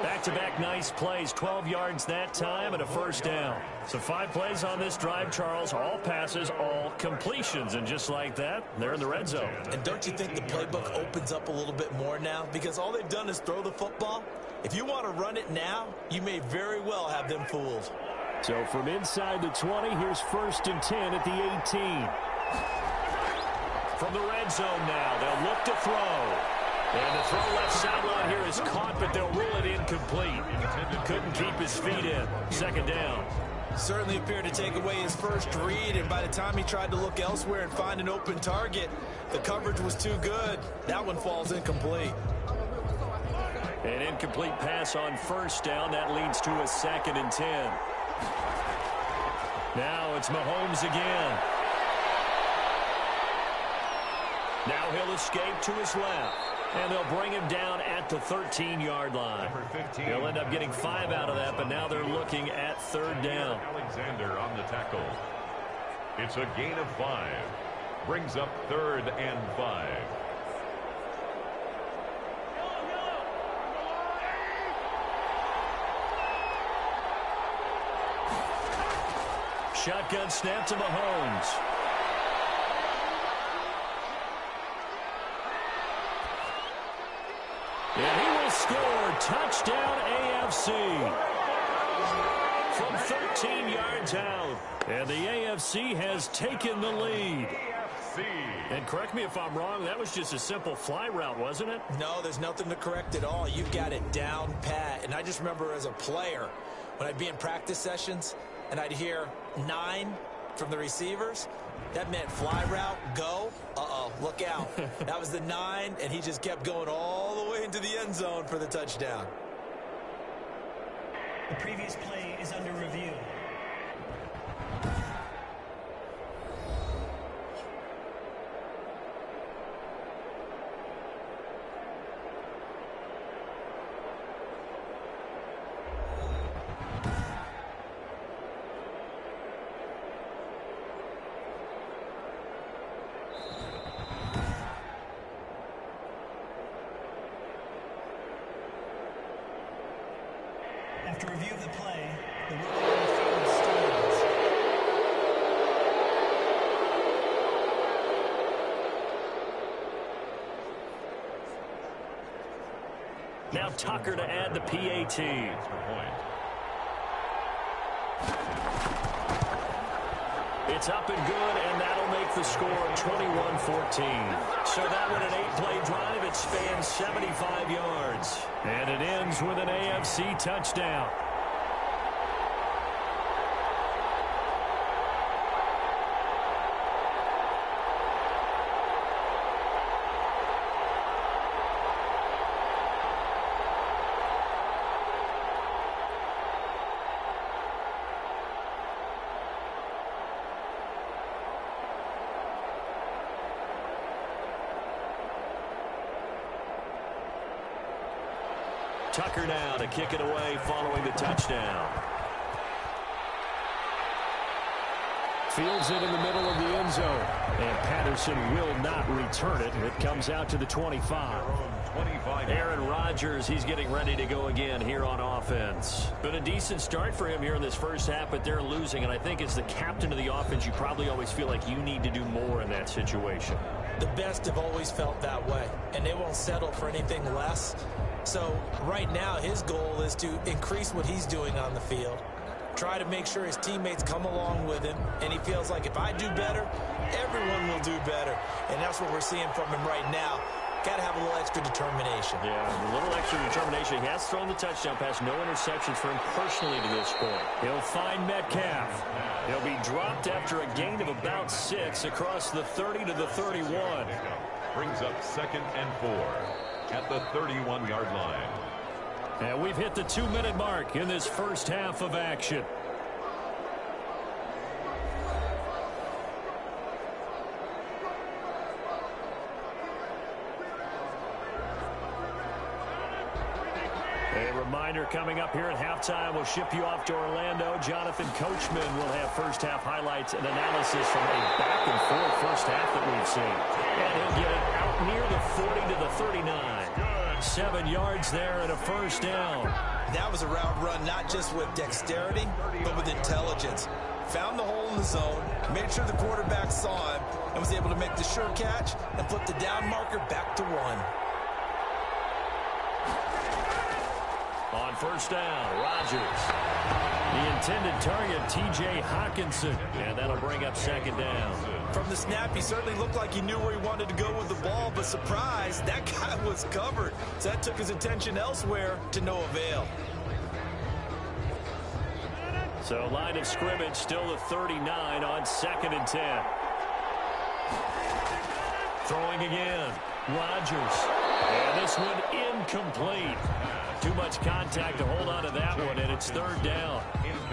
Back-to-back nice plays, 12 yards that time and a first down. So 5 plays on this drive, Charles. All passes, all completions. And just like that, they're in the red zone. And don't you think the playbook opens up a little bit more now? Because all they've done is throw the football. If you want to run it now, you may very well have them fooled. So from inside the 20, here's 1st and 10 at the 18. From the red zone now, they'll look to throw. And the throw left sideline here is caught, but they'll rule it incomplete. Couldn't keep his feet in. 2nd down. Certainly appeared to take away his first read, and by the time he tried to look elsewhere and find an open target, the coverage was too good. That one falls incomplete. An incomplete pass on 1st down. That leads to a 2nd and 10. Now it's Mahomes again. Now he'll escape to his left. And they'll bring him down at the 13-yard line. He'll end up getting 5 out of that, but now they're looking at 3rd down. Alexander on the tackle. It's a gain of 5. Brings up 3rd and 5. Shotgun snap to Mahomes. And he will score. Touchdown AFC. From 13 yards out. And the AFC has taken the lead. And correct me if I'm wrong, that was just a simple fly route, wasn't it? No, there's nothing to correct at all. You've got it down pat. And I just remember as a player, when I'd be in practice sessions and I'd hear 9 from the receivers, that meant fly route, go. Uh-oh, look out. That was the 9, and he just kept going all the way into the end zone for the touchdown. The previous play is under review. After review of the play, the ruling on the field stands. Now Tucker to add the PAT. It's up and good, and that'll make the score 21-14. So that one an 8-play drive. It spans 75 yards. And it ends with an AFC touchdown. Tucker now to kick it away following the touchdown. Fields it in the middle of the end zone. And Patterson will not return it. It comes out to the 25. Aaron Rodgers, he's getting ready to go again here on offense. Been a decent start for him here in this first half, but they're losing. And I think as the captain of the offense, you probably always feel like you need to do more in that situation. The best have always felt that way, and they won't settle for anything less. So right now his goal is to increase what he's doing on the field, try to make sure his teammates come along with him, and he feels like if I do better, everyone will do better. And that's what we're seeing from him right now. Got to have a little extra determination. Yeah, a little extra determination. He has thrown the touchdown pass. No interceptions for him personally to this point. He'll find Metcalf. He'll be dropped after a gain of about 6 across the 30 to the 31. Brings up 2nd and 4 at the 31-yard line. And we've hit the 2-minute mark in this first half of action. A Reminder coming up here at halftime, we'll ship you off to Orlando. Jonathan Coachman will have first-half highlights and analysis from a back-and-forth first half that we've seen. And he'll get it out near the 40 to the 39. 7 yards there and a first down. That was a route run not just with dexterity, but with intelligence. Found the hole in the zone, made sure the quarterback saw him, and was able to make the sure catch and flip the down marker back to 1. On first down, Rodgers. The intended target, T.J. Hockenson, and that'll bring up second down. From the snap, he certainly looked like he knew where he wanted to go with the ball, but surprise, that guy was covered. So that took his attention elsewhere to no avail. So line of scrimmage still the 39 on 2nd and 10. Throwing again, Rodgers. And this one incomplete. Too much contact to hold on to that one, and it's 3rd down.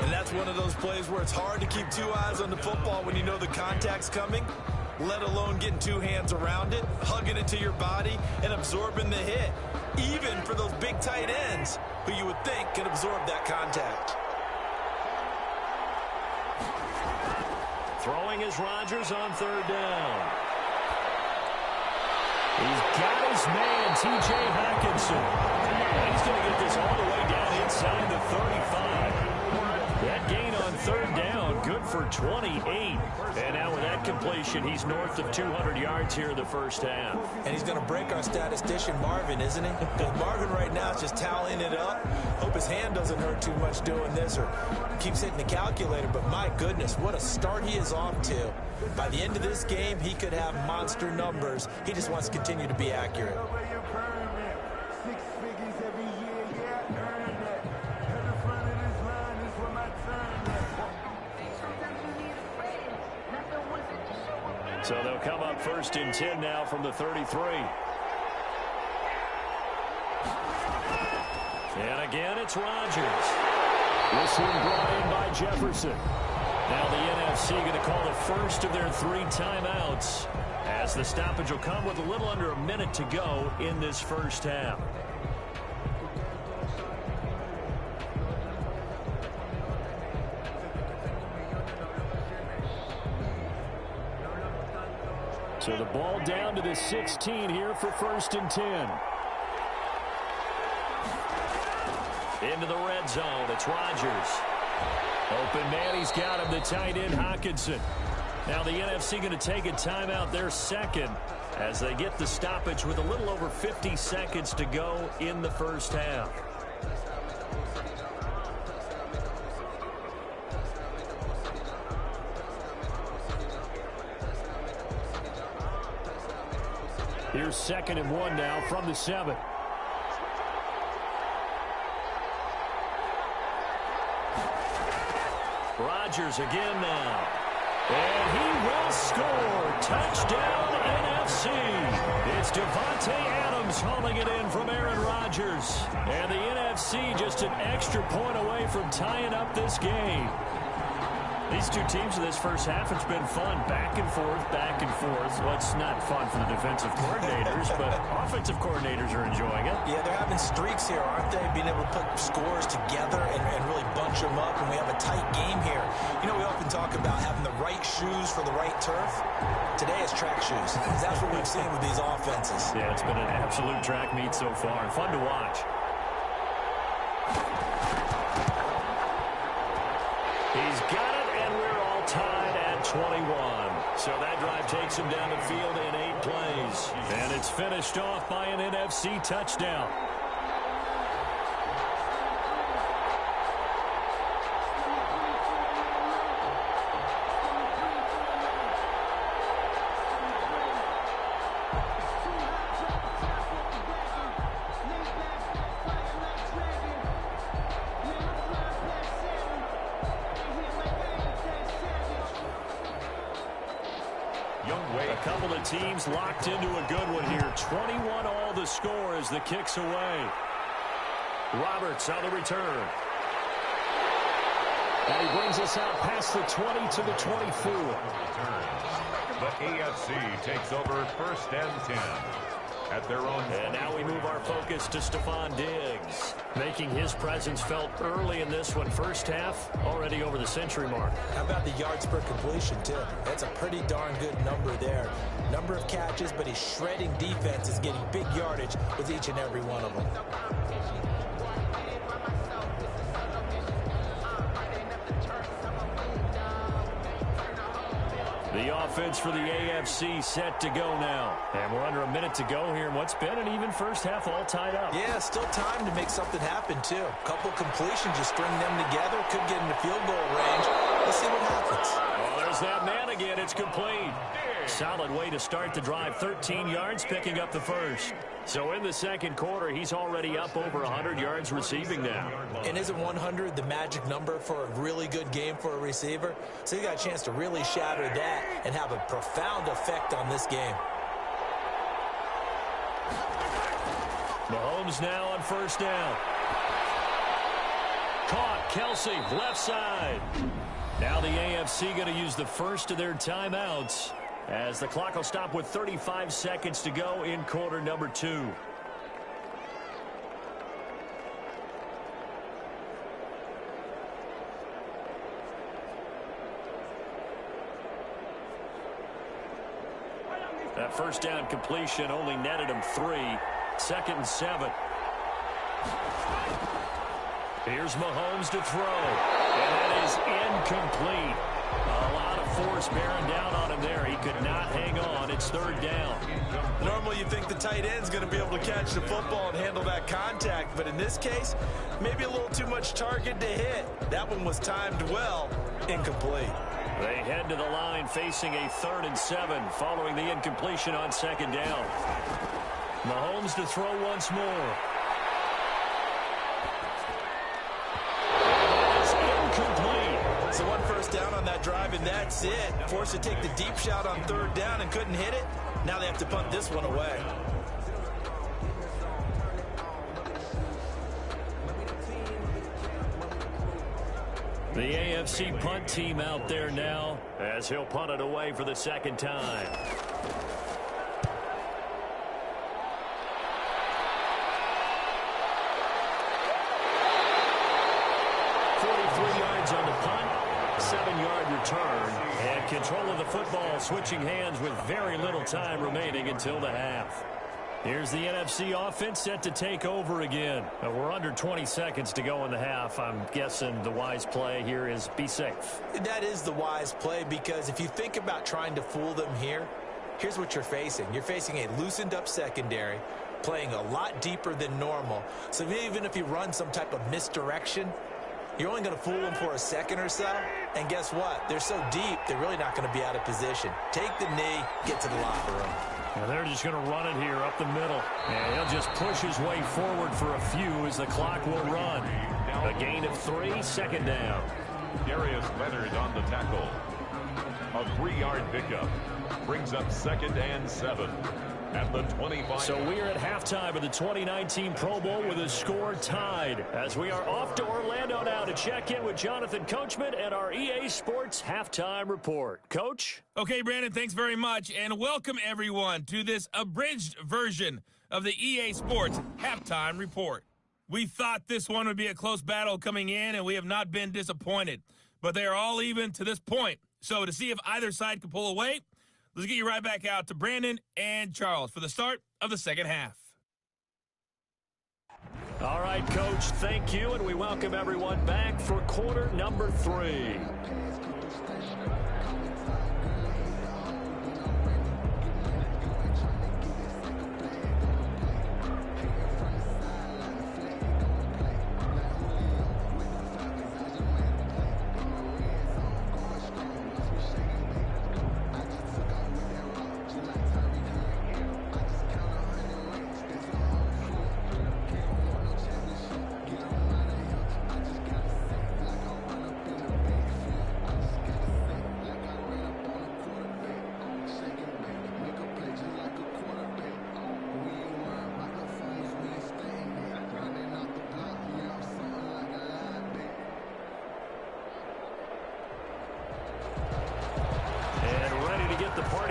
And that's one of those plays where it's hard to keep 2 eyes on the football when you know the contact's coming, let alone getting 2 hands around it, hugging it to your body, and absorbing the hit, even for those big tight ends who you would think can absorb that contact. Throwing is Rodgers on 3rd down. He's got his man, T.J. Hockenson. And he's going to get this all the way down inside the 35. That gain on 3rd down, good for 28. And now with that completion, he's north of 200 yards here in the first half. And he's going to break our statistician, Marvin, isn't he? Because Marvin right now is just tallying it up. Hope his hand doesn't hurt too much doing this or keeps hitting the calculator. But my goodness, what a start he is off to. By the end of this game, he could have monster numbers. He just wants to continue to be accurate. So they'll come up 1st and 10 now from the 33. And again, it's Rodgers. This one brought in by Jefferson. Now the NFC going to call the first of their 3 timeouts, as the stoppage will come with a little under a minute to go in this first half. So the ball down to the 16 here for 1st and 10. Into the red zone. It's Rodgers. Open man, he's got him, the tight end, Hockenson. Now the NFC going to take a timeout, their 2nd, as they get the stoppage with a little over 50 seconds to go in the first half. Here's 2nd and 1 now from the 7. Rodgers again now. And he will score. Touchdown, NFC. It's Davante Adams hauling it in from Aaron Rodgers. And the NFC just an extra point away from tying up this game. These 2 teams in this first half, it's been fun. Back and forth, back and forth. Well, it's not fun for the defensive coordinators, but offensive coordinators are enjoying it. Yeah, they're having streaks here, aren't they? Being able to put scores together and really bunch them up, and we have a tight game here. You know, we often talk about having the right shoes for the right turf. Today it's track shoes. That's what we've seen with these offenses. Yeah, it's been an absolute track meet so far. Fun to watch. He's got it, and we're all tied at 21. So that drive takes him down the field in 8 plays. And it's finished off by an NFC touchdown. A couple of teams locked into a good one here. 21 all the score as the kick's away. Roberts on the return. And he brings us out past the 20 to the 24. The AFC takes over 1st and 10 at their own. And now we move our focus to Stephon Diggs. Making his presence felt early in this one. First half, already over the century mark. How about the yards per completion, too? That's a pretty darn good number there. Number of catches, but he's shredding defense, is getting big yardage with each and every one of them. The offense for the AFC set to go now. And we're under a minute to go here in what's been an even first half, all tied up. Yeah, still time to make something happen, too. Couple completions, just string them together. Could get into field goal range. Let's see what happens. Oh, there's that man again. It's complete. Solid way to start the drive. 13 yards, picking up the first. So in the second quarter, he's already up over 100 yards receiving now. And isn't 100 the magic number for a really good game for a receiver? So you got a chance to really shatter that and have a profound effect on this game. Mahomes now on first down. Caught. Kelsey, left side. Now the AFC going to use the first of their timeouts, as the clock will stop with 35 seconds to go in quarter number 2. That first down completion only netted him 3. 2nd and 7. Here's Mahomes to throw. And that is incomplete. A lot of force bearing down on him there. He could not hang on. It's 3rd down. Normally you think the tight end's going to be able to catch the football and handle that contact, but in this case, maybe a little too much target to hit. That one was timed well. Incomplete. They head to the line facing a 3rd and 7 following the incompletion on 2nd down. Mahomes to throw once more. Incomplete. So one first down on that drive, and that's it. Forced to take the deep shot on 3rd down and couldn't hit it. Now they have to punt this one away. The AFC punt team out there now as he'll punt it away for the 2nd time. On the punt, 7-yard return, and control of the football switching hands with very little time remaining until the half. Here's the NFC offense set to take over again. We're under 20 seconds to go in the half. I'm guessing the wise play here is be safe. That is the wise play, because if you think about trying to fool them here, here's what you're facing. You're facing a loosened up secondary, playing a lot deeper than normal. So even if you run some type of misdirection, you're only going to fool them for a second or so, and guess what? They're so deep, they're really not going to be out of position. Take the knee, get to the locker room. And they're just going to run it here up the middle. And he'll just push his way forward for a few as the clock will run. A gain of 3, 2nd down. Darius Leonard on the tackle. A 3-yard pickup brings up 2nd and 7. At the 25. So we are at halftime of the 2019 Pro Bowl with a score tied, as we are off to Orlando now to check in with Jonathan Coachman and our EA Sports Halftime Report. Coach? Okay, Brandon, thanks very much, and welcome everyone to this abridged version of the EA Sports Halftime Report. We thought this one would be a close battle coming in, and we have not been disappointed, but they are all even to this point. So to see if either side can pull away, let's get you right back out to Brandon and Charles for the start of the second half. All right, Coach, thank you, and we welcome everyone back for quarter number 3.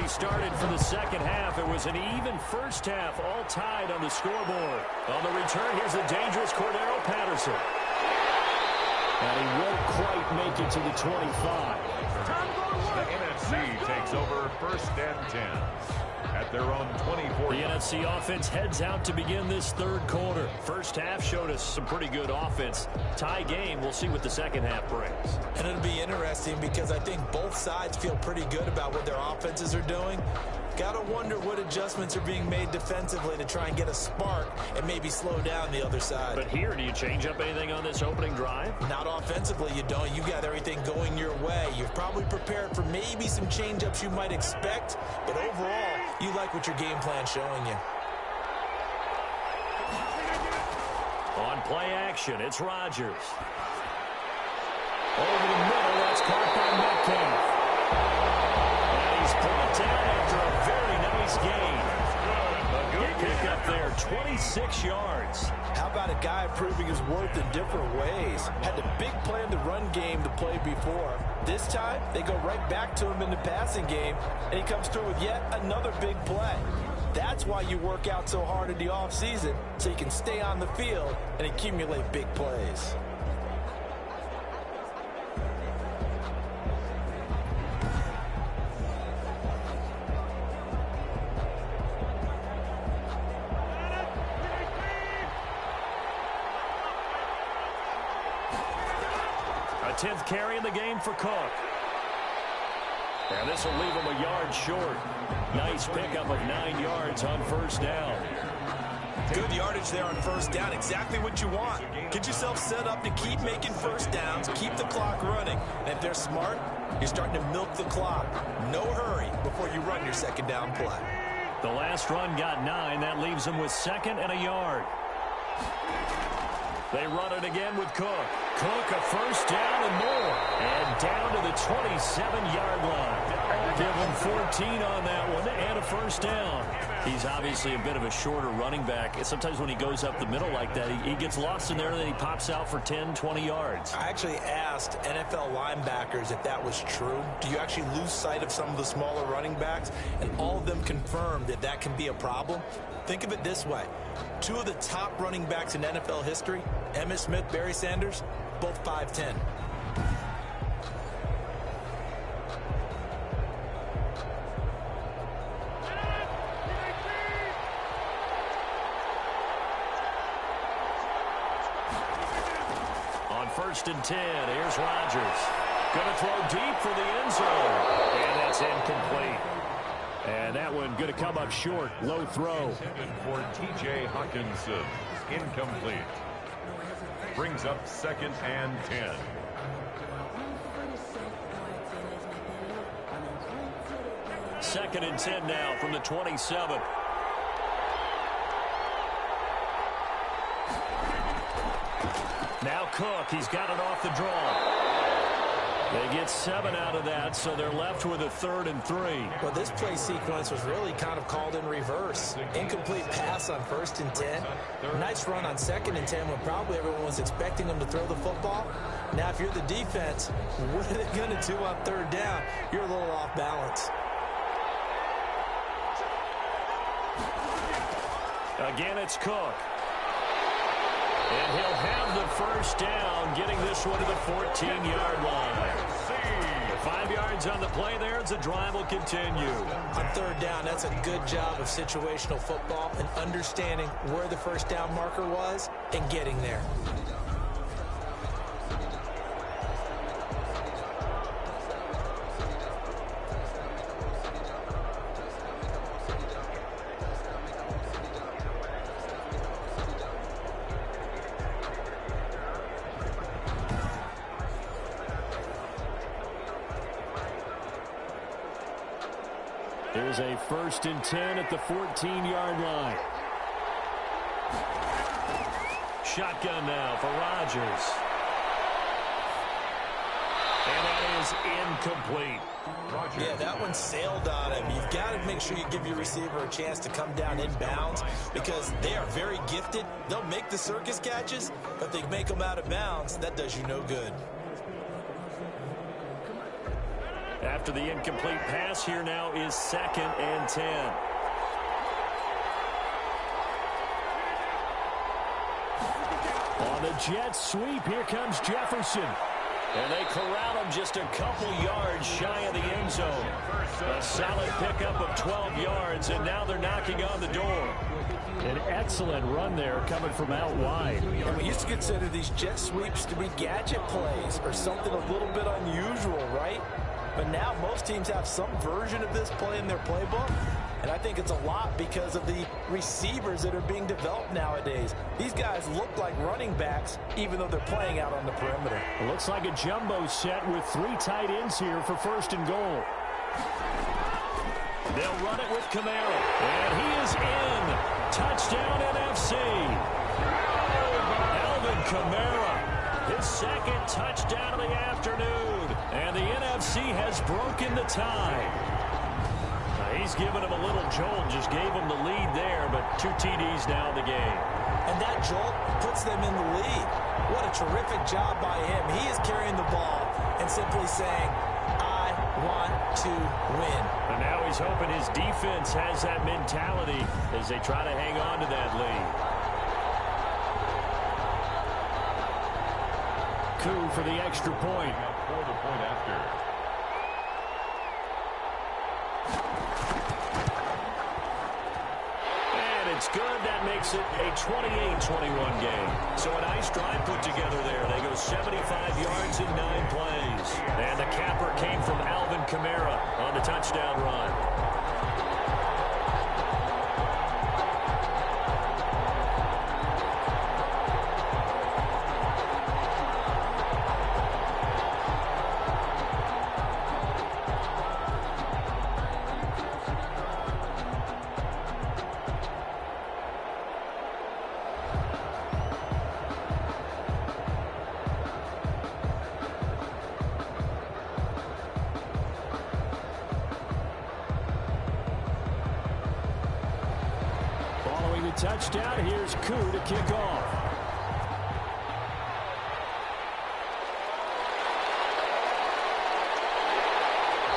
started for the second half. It was an even first half, all tied on the scoreboard. On the return, here's the dangerous Cordero Patterson. And he won't quite make it to the 25. The NFC takes over 1st and 10 at their own 24. The NFC offense heads out to begin this third quarter. First half showed us some pretty good offense. Tie game, we'll see what the second half brings. And it'll be interesting because I think both sides feel pretty good about what their offenses are doing. Got to wonder what adjustments are being made defensively to try and get a spark and maybe slow down the other side. But here, do you change up anything on this opening drive? Not offensively, you don't. You got everything going your way. You've probably prepared for maybe some change-ups you might expect, but overall, you like what your game plan's showing you. On play action, it's Rodgers. Over the middle, that's caught by Metcalf. And he's brought down after a very nice gain. A good pickup there, 26 yards. How about a guy proving his worth in different ways? Had the big play in the run game to play before. This time, they go right back to him in the passing game, and he comes through with yet another big play. That's why you work out so hard in the offseason, so you can stay on the field and accumulate big plays. A 10th carry in the game for Cook. And this will leave him a yard short. Nice pickup of 9 yards on first down. Good yardage there on first down. Exactly what you want. Get yourself set up to keep making first downs, keep the clock running. And if they're smart, you're starting to milk the clock. No hurry before you run your second down play. The last run got 9. That leaves him with 2nd and a yard. They run it again with Cook. Cook, a first down and more. And down to the 27-yard line. Give him 14 on that one and a first down. He's obviously a bit of a shorter running back. Sometimes when he goes up the middle like that, he gets lost in there and then he pops out for 10, 20 yards. I actually asked NFL linebackers if that was true. Do you actually lose sight of some of the smaller running backs? And all of them confirmed that that can be a problem. Think of it this way. 2 of the top running backs in NFL history, Emmitt Smith, Barry Sanders, both 5'10". On 1st and 10, here's Rodgers. Going to throw deep for the end zone. And that's incomplete. And that one going to come up short. Low throw. For T.J. Hawkinson. Incomplete. Brings up 2nd and 10. Second and 10 now from the 27. Now Cook, he's got it off the draw. They get 7 out of that, so they're left with a 3rd and 3. Well, this play sequence was really kind of called in reverse. Incomplete pass on 1st and 10. Nice run on 2nd and 10 when probably everyone was expecting them to throw the football. Now, if you're the defense, what are they going to do on 3rd down? You're a little off balance. Again, it's Cook. And he'll have the first down, getting this one to the 14-yard line. 5 yards on the play there as the drive will continue. On 3rd down, that's a good job of situational football and understanding where the first down marker was and getting there. Here's a 1st and 10 at the 14-yard line. Shotgun now for Rodgers. And that is incomplete. Yeah, that one sailed on him. You've got to make sure you give your receiver a chance to come down inbounds because they are very gifted. They'll make the circus catches, but they make them out of bounds. That does you no good. After the incomplete pass, here now is 2nd and 10. On the jet sweep, here comes Jefferson. And they corral him just a couple yards shy of the end zone. A solid pickup of 12 yards, and now they're knocking on the door. An excellent run there coming from out wide. And we used to consider these jet sweeps to be gadget plays or something a little bit unusual, right? But now most teams have some version of this play in their playbook. And I think it's a lot because of the receivers that are being developed nowadays. These guys look like running backs, even though they're playing out on the perimeter. Looks like a jumbo set with 3 tight ends here for 1st and goal. They'll run it with Kamara. And he is in. Touchdown NFC. Alvin Kamara, his 2nd touchdown of the afternoon. And the NFC has broken the tie. He's given him a little jolt, just gave him the lead there, but 2 TDs now in the game. And that jolt puts them in the lead. What a terrific job by him. He is carrying the ball and simply saying, I want to win. And now he's hoping his defense has that mentality as they try to hang on to that lead. Koo for the extra point. For the point after. It's good. That makes it a 28-21 game. So a nice drive put together there. They go 75 yards in 9 plays. And the capper came from Alvin Kamara on the touchdown run. Touchdown. Here's Koo to kick off.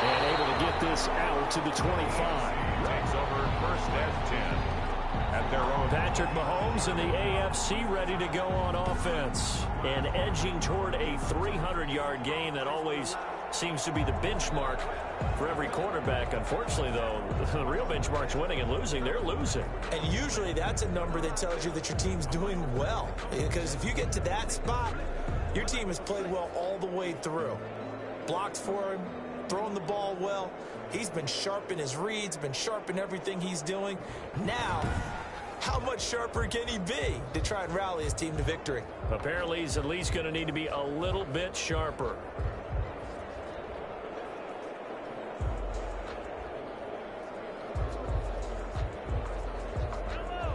And able to get this out to the 25. Takes over 1st and 10 at their own. Patrick Mahomes and the AFC ready to go on offense. And edging toward a 300-yard game that always seems to be the benchmark for every quarterback. Unfortunately, though, the real benchmark's winning and losing. They're losing. And usually that's a number that tells you that your team's doing well. Because if you get to that spot, your team has played well all the way through. Blocked for him, throwing the ball well. He's been sharp in his reads, been sharp in everything he's doing. Now, how much sharper can he be to try and rally his team to victory? Apparently, he's at least going to need to be a little bit sharper.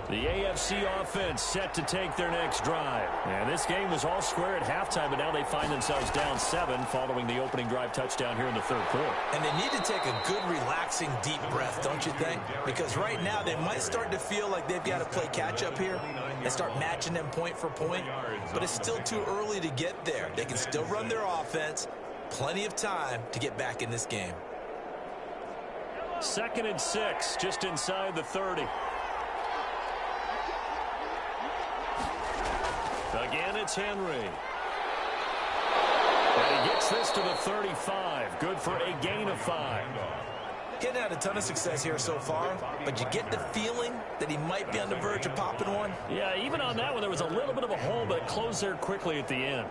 The AFC offense set to take their next drive. And this game was all square at halftime, but now they find themselves down 7 following the opening drive touchdown here in the 3rd quarter. And they need to take a good, relaxing, deep breath, don't you think? Because right now they might start to feel like they've got to play catch-up here and start matching them point for point. But it's still too early to get there. They can still run their offense. Plenty of time to get back in this game. 2nd and 6, just inside the 30. Again, it's Henry. And he gets this to the 35. Good for a gain of 5. Getting had a ton of success here so far, but you get the feeling that he might be on the verge of popping one. Yeah, even on that one, there was a little bit of a hole, but it closed there quickly at the end.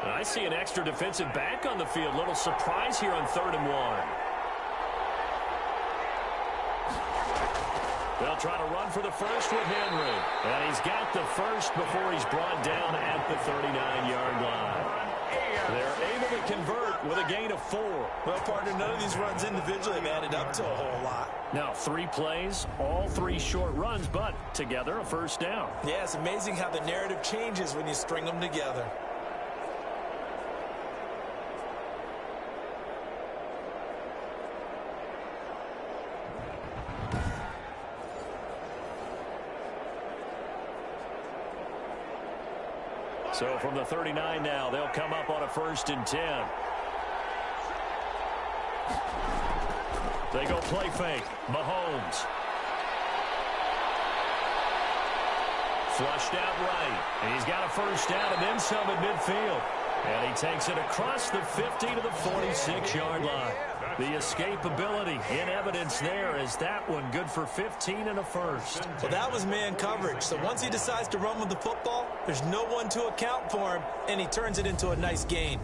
I see an extra defensive back on the field. Little surprise here on 3rd and 1. They'll try to run for the first with Henry. And he's got the first before he's brought down at the 39-yard line. They're able to convert with a gain of 4. Well, partner, none of these runs individually have added up to a whole lot. Now, 3 plays, all 3 short runs, but together a first down. Yeah, it's amazing how the narrative changes when you string them together. So from the 39 now, they'll come up on a 1st and 10. They go play fake. Mahomes. Flushed out right. And he's got a 1st down and then some at midfield. And he takes it across the 50 to the 46-yard line. The escapability in evidence there as that one good for 15 and a 1st. Well, that was man coverage. So once he decides to run with the football, there's no one to account for him, and he turns it into a nice gain.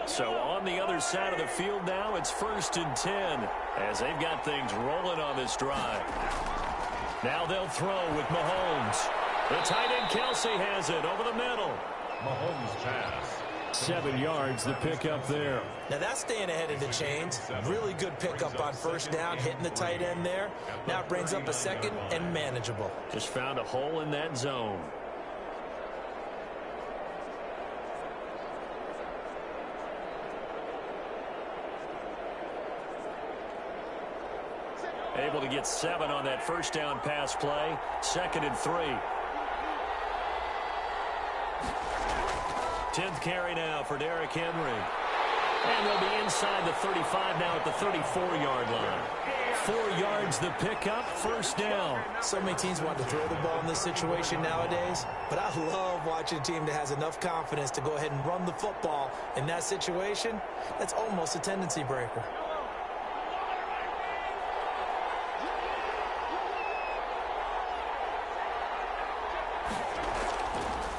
So on the other side of the field now, it's 1st and 10 as they've got things rolling on this drive. Now they'll throw with Mahomes. The tight end Kelsey has it over the middle. Mahomes pass. 7 yards, the pickup there. Now that's staying ahead of the chains. Really good pickup on 1st down, hitting the tight end there. Now it brings up a 2nd and manageable. Just found a hole in that zone. Able to get 7 on that 1st down pass play. 2nd and 3. 10th carry now for Derrick Henry. And they'll be inside the 35 now at the 34-yard line. 4 yards the pickup, 1st down. So many teams want to throw the ball in this situation nowadays, but I love watching a team that has enough confidence to go ahead and run the football in that situation. That's almost a tendency breaker.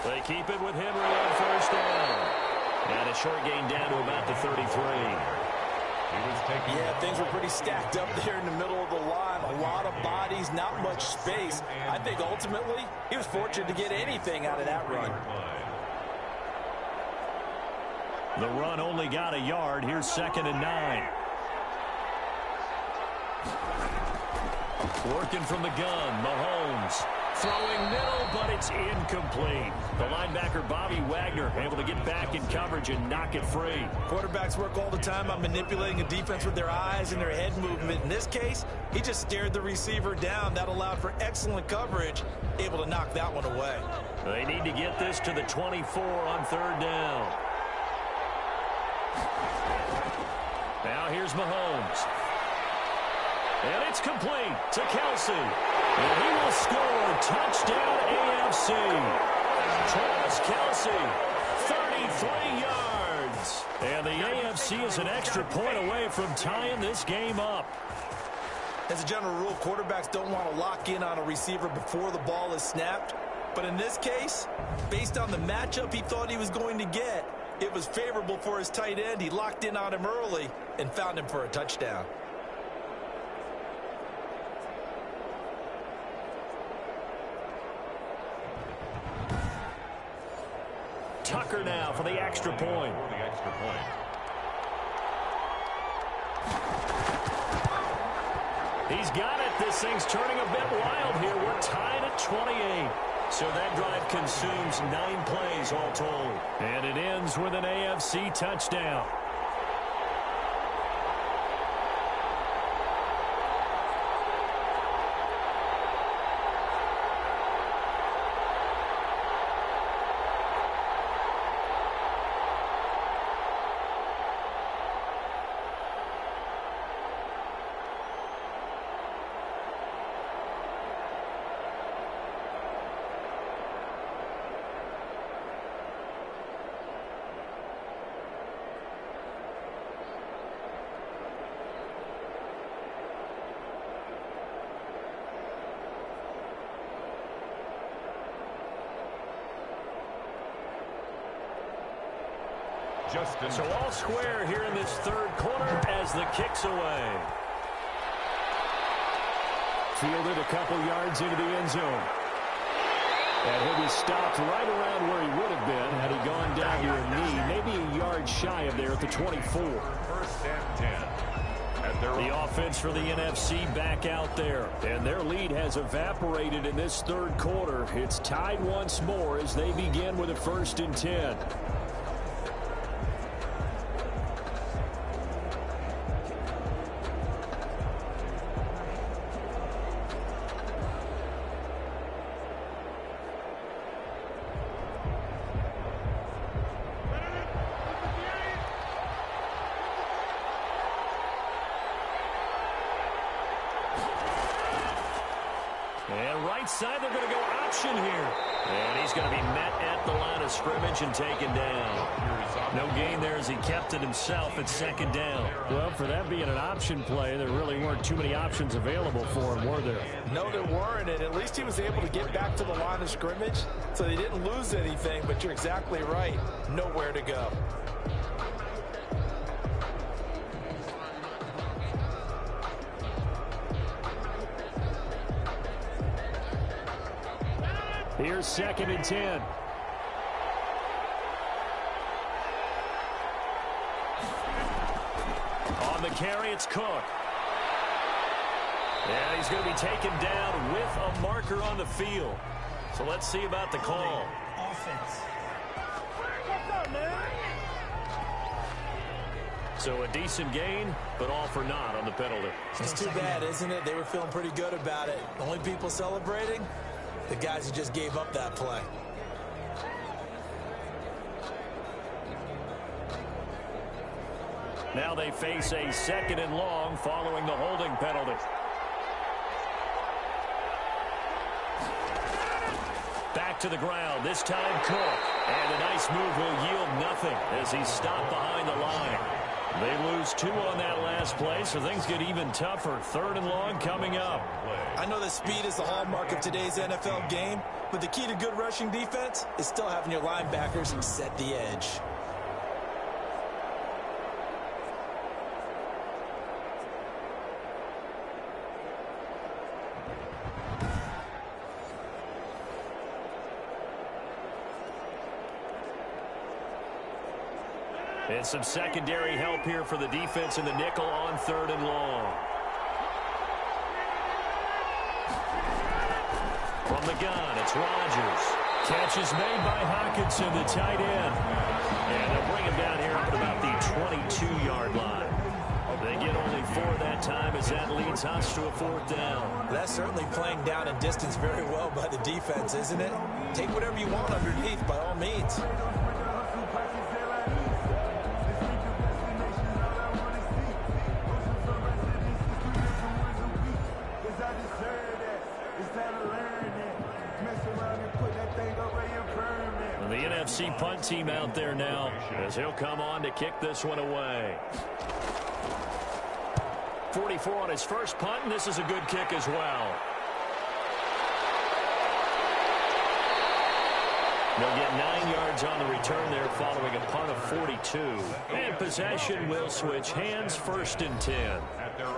They keep it with Henry on 1st down. And a short gain down to about the 33. Yeah, things were pretty stacked up there in the middle of the line. A lot of bodies, not much space. I think ultimately he was fortunate to get anything out of that run. The run only got a yard. Here's 2nd and 9. Working from the gun, Mahomes. Throwing middle, but it's incomplete. The linebacker, Bobby Wagner, able to get back in coverage and knock it free. Quarterbacks work all the time on manipulating a defense with their eyes and their head movement. In this case, he just stared the receiver down. That allowed for excellent coverage, able to knock that one away. They need to get this to the 24 on 3rd down. Now here's Mahomes. And it's complete to Kelsey. And he will score. Touchdown AFC. Travis Kelsey, 33 yards. And the AFC is an extra point away from tying this game up. As a general rule, quarterbacks don't want to lock in on a receiver before the ball is snapped. But in this case, based on the matchup he thought he was going to get, it was favorable for his tight end. He locked in on him early and found him for a touchdown. Tucker now for the extra point. He's got it. This thing's turning a bit wild here. We're tied at 28. So that drive consumes 9 plays all told. And it ends with an AFC touchdown. So all square here in this 3rd quarter as the kick's away. Fielded a couple yards into the end zone. And he'll be stopped right around where he would have been had he gone down to a knee, maybe a yard shy of there at the 24. 1st and 10. The offense for the NFC back out there. And their lead has evaporated in this 3rd quarter. It's tied once more as they begin with a 1st and 10. outside. They're going to go option here. And he's going to be met at the line of scrimmage and taken down. No gain there as he kept it himself at second down. Well, for that being an option play, there really weren't too many options available for him, were there? No, there weren't, and at least he was able to get back to the line of scrimmage, so they didn't lose anything, but you're exactly right. Nowhere to go. Here's 2nd and 10. On the carry, it's Cook. And he's going to be taken down with a marker on the field. So let's see about the call. Offense. So a decent gain, but all for naught on the penalty. It's too bad, isn't it? They were feeling pretty good about it. The only people celebrating? The guys who just gave up that play. Now they face a 2nd and long following the holding penalty. Back to the ground, this time Cook. And a nice move will yield nothing as he's stopped behind the line. They lose 2 on that last play, so things get even tougher. 3rd and long coming up. I know that speed is the hallmark of today's NFL game, but the key to good rushing defense is still having your linebackers set the edge. And some secondary help here for the defense in the nickel on 3rd and long. From the gun, it's Rodgers. Catch is made by Hockenson, the tight end. And they'll bring him down here up at about the 22-yard line. They get only 4 that time as that leads us to a 4th down. That's certainly playing down in distance very well by the defense, isn't it? Take whatever you want underneath by all means. And the NFC punt team out there now as he'll come on to kick this one away. 44 on his first punt, and this is a good kick as well. They'll get 9 yards on the return there following a punt of 42. And possession will switch hands, 1st and 10.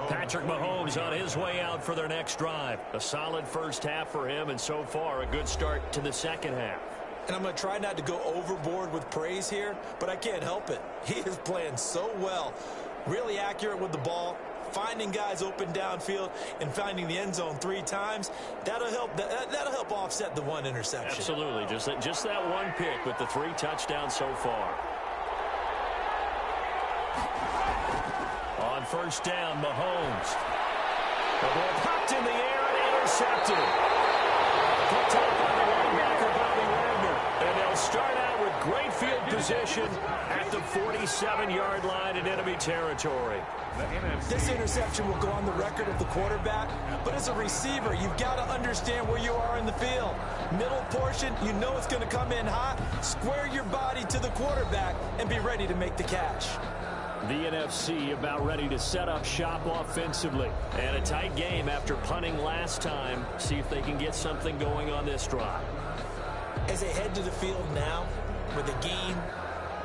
Patrick Mahomes on his way out for their next drive. A solid first half for him, and so far a good start to the second half. And I'm going to try not to go overboard with praise here, but I can't help it. He is playing so well. Really accurate with the ball, finding guys open downfield, and finding the end zone 3 times. That'll help offset the 1 interception. Absolutely. Just that 1 pick with the 3 touchdowns so far. On 1st down, Mahomes. The ball popped in the air and intercepted. Picked up by the linebacker, Bobby Wagner. And they'll start out with great field position at the 47-yard line in enemy territory. This interception will go on the record of the quarterback, but as a receiver, you've got to understand where you are in the field. Middle portion, you know it's going to come in hot. Square your body to the quarterback and be ready to make the catch. The NFC about ready to set up shop offensively. And a tight game after punting last time. See if they can get something going on this drive. As they head to the field now, with the game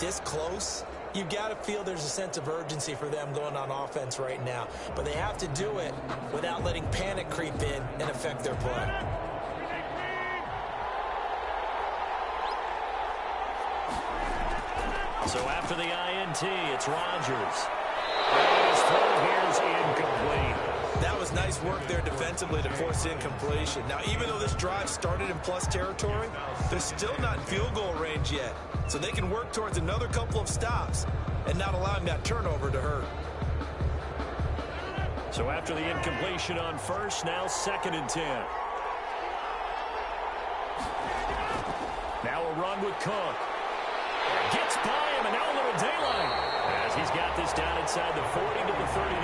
this close, you've got to feel there's a sense of urgency for them going on offense right now. But they have to do it without letting panic creep in and affect their play. So after the INT, it's Rodgers. And his throw here is incomplete. That was nice work there defensively to force incompletion. Now, even though this drive started in plus territory, they're still not in field goal range yet. So they can work towards another couple of stops and not allowing that turnover to hurt. So after the incompletion on 1st, now 2nd and 10. Now a run with Cook. Gets by him, and now a little daylight. as he's got this down inside the 40 to the 39.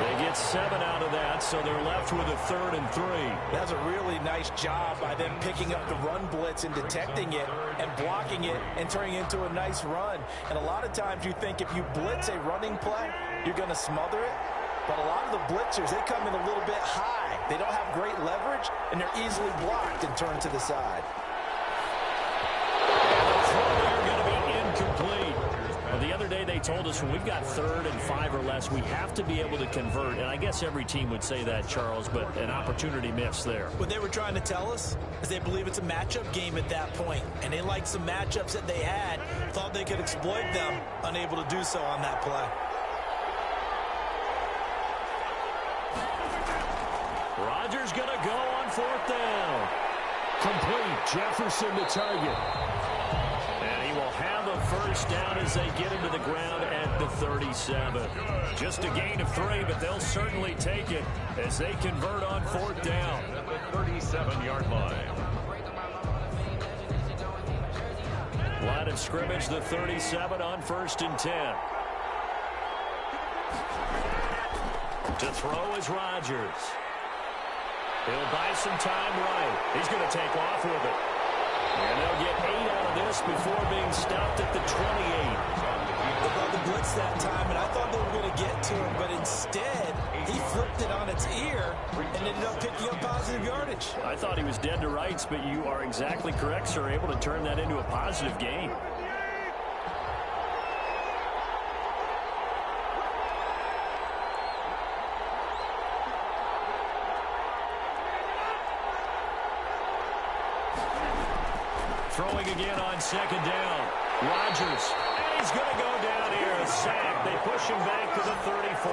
They get 7 out of that, so they're left with a 3rd and 3. That's a really nice job by them picking up the run blitz and detecting it and blocking it and turning it into a nice run. And a lot of times you think if you blitz a running play, you're going to smother it. But a lot of the blitzers, they come in a little bit high. They don't have great leverage, and they're easily blocked and turned to the side. The throw there going to be incomplete. Well, the other day they told us when we've got 3rd and 5 or less, we have to be able to convert. And I guess every team would say that, Charles, but an opportunity missed there. What they were trying to tell us is they believe it's a matchup game at that point, and they liked some matchups that they had, thought they could exploit them, unable to do so on that play. Rodgers going to go on 4th down. Complete. Jefferson the target. And he will have a 1st down as they get into the ground at the 37. Just a gain of 3, but they'll certainly take it as they convert on 4th down. At the 37-yard line. Line of scrimmage, the 37 on 1st and 10. To throw is Rodgers. He'll buy some time right. He's going to take off with it. And they'll get 8 out of this before being stopped at the 28. They brought the blitz that time, and I thought they were going to get to him, but instead, he flipped it on its ear and ended up picking up positive yardage. I thought he was dead to rights, but you are exactly correct, sir. Able to turn that into a positive gain. Throwing again on 2nd down. Rodgers. And he's going to go down here. A sack. They push him back to the 34.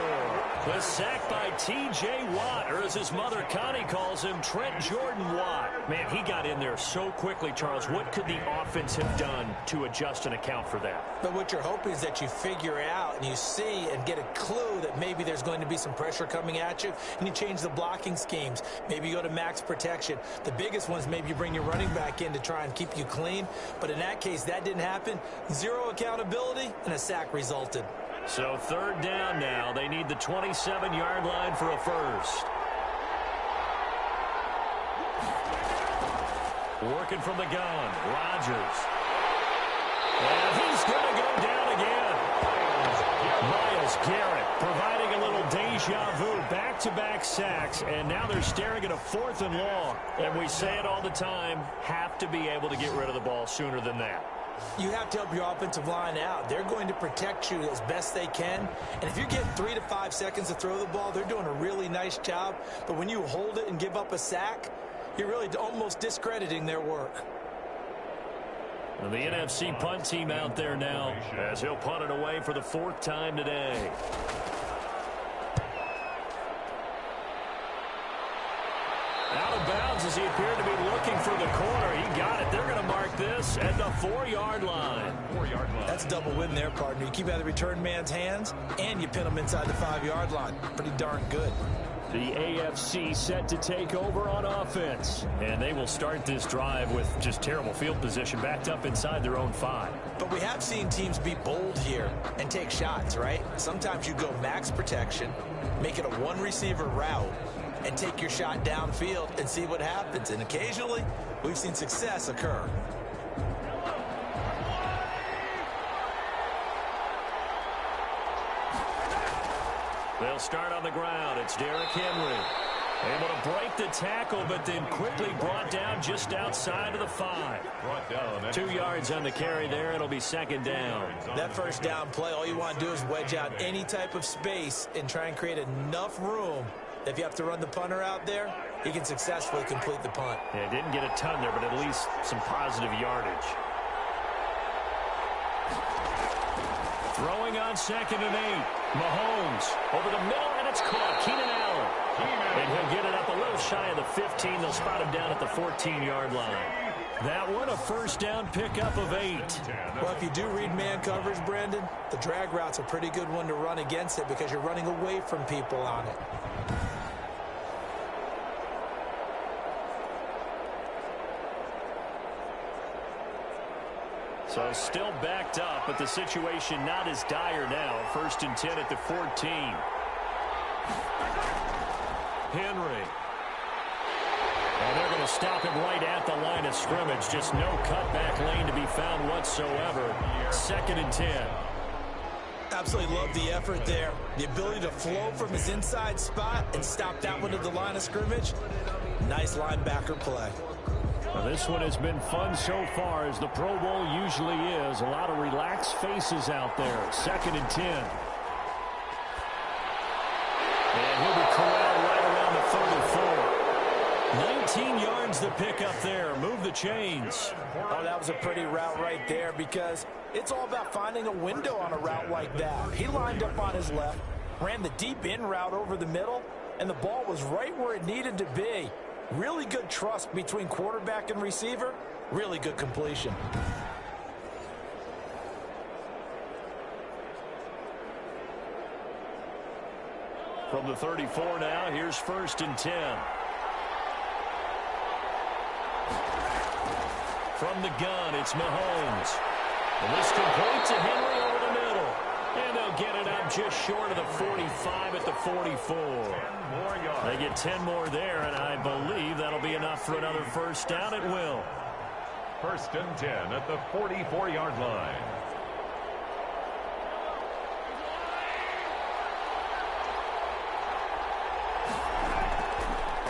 The sack by T.J. Watt, or as his mother Connie calls him, Trent Jordan Watt. Man, he got in there so quickly, Charles. What could the offense have done to adjust and account for that? But what you're hoping is that you figure out and you see and get a clue that maybe there's going to be some pressure coming at you, and you change the blocking schemes. Maybe you go to max protection. The biggest ones, maybe you bring your running back in to try and keep you clean. But in that case, that didn't happen. 0 accountability, and a sack resulted. So 3rd down now. They need the 27-yard line for a 1st. Working from the gun, Rodgers. And he's going to go down again. Myles Garrett providing a little deja vu, back-to-back sacks, and now they're staring at a 4th and long. And we say it all the time, have to be able to get rid of the ball sooner than that. You have to help your offensive line out. They're going to protect you as best they can. And if you get 3 to 5 seconds to throw the ball, they're doing a really nice job. But when you hold it and give up a sack, you're really almost discrediting their work. And the NFC punt team out there now as he'll punt it away for the 4th time today. Out of bounds as he appeared to be looking for the corner. He got it. They're going to mark this at the 4-yard line. 4-yard line. That's a double win there, partner. You keep out of the return man's hands, and you pin him inside the 5-yard line. Pretty darn good. The AFC set to take over on offense. And they will start this drive with just terrible field position, backed up inside their own 5. But we have seen teams be bold here and take shots, right? Sometimes you go max protection, make it a one-receiver route, and take your shot downfield and see what happens. And occasionally, we've seen success occur. They'll start on the ground. It's Derrick Henry. Able to break the tackle, but then quickly brought down just outside of the 5. Brought down. 2 yards on the carry there. It'll be 2nd down. That 1st down play, all you want to do is wedge out any type of space and try and create enough room. If you have to run the punter out there, he can successfully complete the punt. Yeah, didn't get a ton there, but at least some positive yardage. Throwing on 2nd and 8. Mahomes over the middle, and it's caught. Keenan Allen. And he'll get it up a little shy of the 15. They'll spot him down at the 14-yard line. That one, a 1st down pickup of 8. Well, if you do read man coverage, Brandon, the drag route's a pretty good one to run against it because you're running away from people on it. So still backed up, but the situation not as dire now. 1st and 10 at the 14. Henry. And they're going to stop him right at the line of scrimmage. Just no cutback lane to be found whatsoever. 2nd and 10. Absolutely love the effort there. The ability to flow from his inside spot and stop that one at the line of scrimmage. Nice linebacker play. Well, this one has been fun so far, as the Pro Bowl usually is. A lot of relaxed faces out there. 2nd and 10. And he'll be corralled right around the 34. 19 yards to pick up there. Move the chains. Oh, that was a pretty route right there, because it's all about finding a window on a route like that. He lined up on his left, ran the deep in route over the middle, and the ball was right where it needed to be. Really good trust between quarterback and receiver. Really good completion. From the 34 now, here's 1st and 10. From the gun, it's Mahomes. And this complete to Henry over the middle. And they'll get it up just short of the 45 at the 44. They get 10 more there, and I believe that'll be enough for another 1st down. It will. 1st and 10 at the 44-yard line.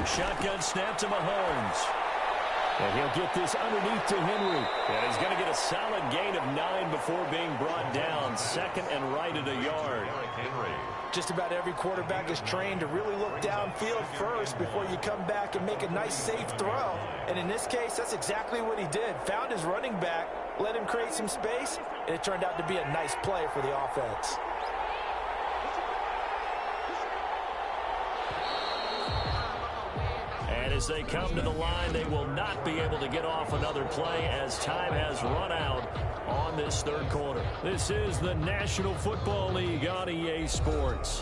Shotgun snap to Mahomes. And he'll get this underneath to Henry. And he's going to get a solid gain of 9 before being brought down. 2nd and right at a yard. Just about every quarterback is trained to really look downfield first before you come back and make a nice, safe throw. And in this case, that's exactly what he did. Found his running back, let him create some space, and it turned out to be a nice play for the offense. And as they come to the line, they will not be able to get off another play as time has run out on this 3rd quarter. This is the National Football League on EA Sports.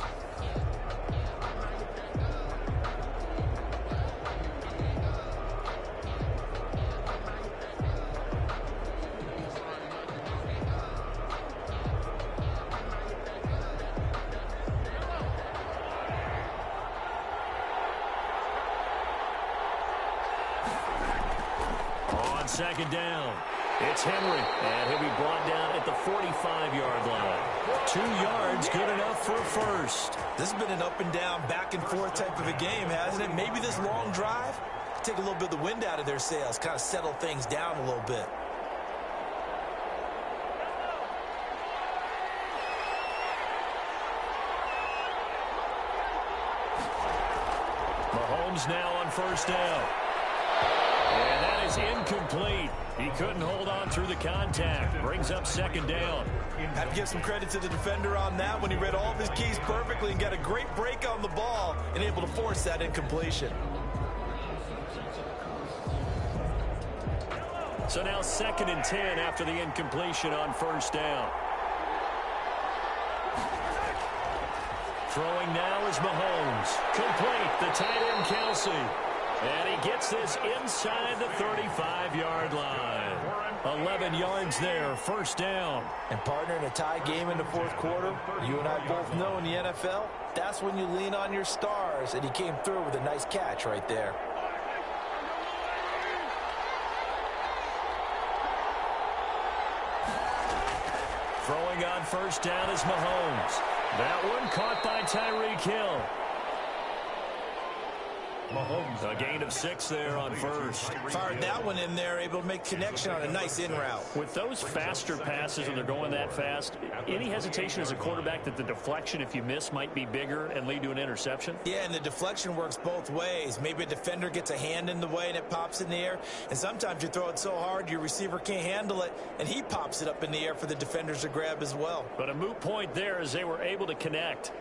On 2nd down, it's Henry, and he'll be brought down at the 45-yard line. 2 yards, good enough for a 1st. This has been an up and down, back and forth type of a game, hasn't it? Maybe this long drive, take a little bit of the wind out of their sails, kind of settle things down a little bit. Mahomes now on 1st down. And that is incomplete. He couldn't hold on through the contact. Brings up 2nd down. Have to give some credit to the defender on that when he read all of his keys perfectly and got a great break on the ball and able to force that incompletion. So now 2nd and 10 after the incompletion on 1st down. Throwing now is Mahomes. Complete, the tight end Kelce. And he gets this inside the 35-yard line. 11 yards there, 1st down. And partner, in a tie game in the 4th quarter, you and I both know in the NFL, that's when you lean on your stars, and he came through with a nice catch right there. Throwing on 1st down is Mahomes. That one caught by Tyreek Hill. Mahomes, a gain of 6 there on 1st. Fired that one in there, able to make connection on a nice in route. With those faster passes, when they're going that fast, any hesitation as a quarterback that the deflection, if you miss, might be bigger and lead to an interception? Yeah, and the deflection works both ways. Maybe a defender gets a hand in the way and it pops in the air. And sometimes you throw it so hard your receiver can't handle it, and he pops it up in the air for the defenders to grab as well. But a moot point there as they were able to connect.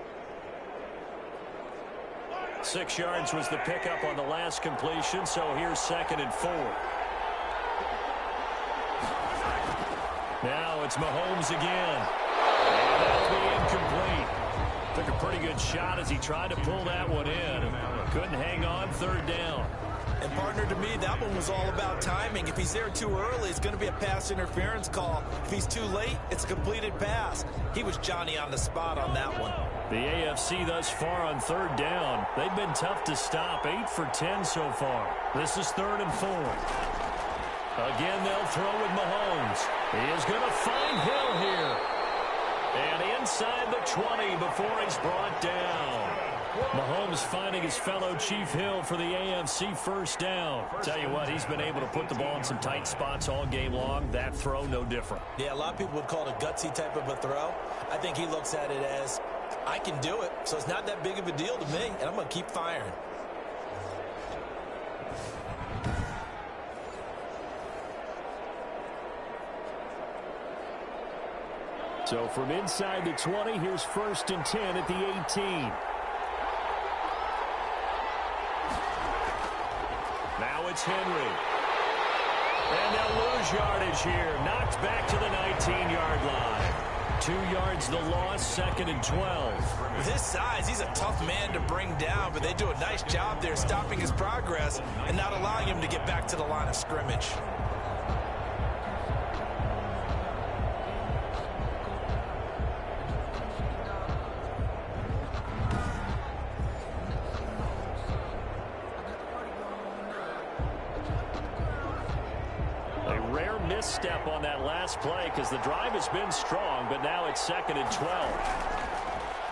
6 yards was the pickup on the last completion, so here's 2nd and 4. Now it's Mahomes again. And that'll be incomplete. Took a pretty good shot as he tried to pull that one in. Couldn't hang on, 3rd down. And partner, to me, that one was all about timing. If he's there too early, it's going to be a pass interference call. If he's too late, it's a completed pass. He was Johnny on the spot on that one. The AFC thus far on third down. They've been tough to stop. 8 for 10 so far. This is 3rd and 4. Again, they'll throw with Mahomes. He is going to find Hill here. And inside the 20 before he's brought down. Mahomes finding his fellow Chief Hill for the AFC first down. Tell you what, he's been able to put the ball in some tight spots all game long. That throw, no different. Yeah, a lot of people would call it a gutsy type of a throw. I think he looks at it as, I can do it, so it's not that big of a deal to me, and I'm going to keep firing. So from inside the 20, here's 1st and 10 at the 18. Now it's Henry. And they'll lose yardage here. Knocked back to the 19-yard line. 2 yards the loss, 2nd and 12. With his size, he's a tough man to bring down, but they do a nice job there stopping his progress and not allowing him to get back to the line of scrimmage. Misstep on that last play because the drive has been strong, but now it's 2nd and 12.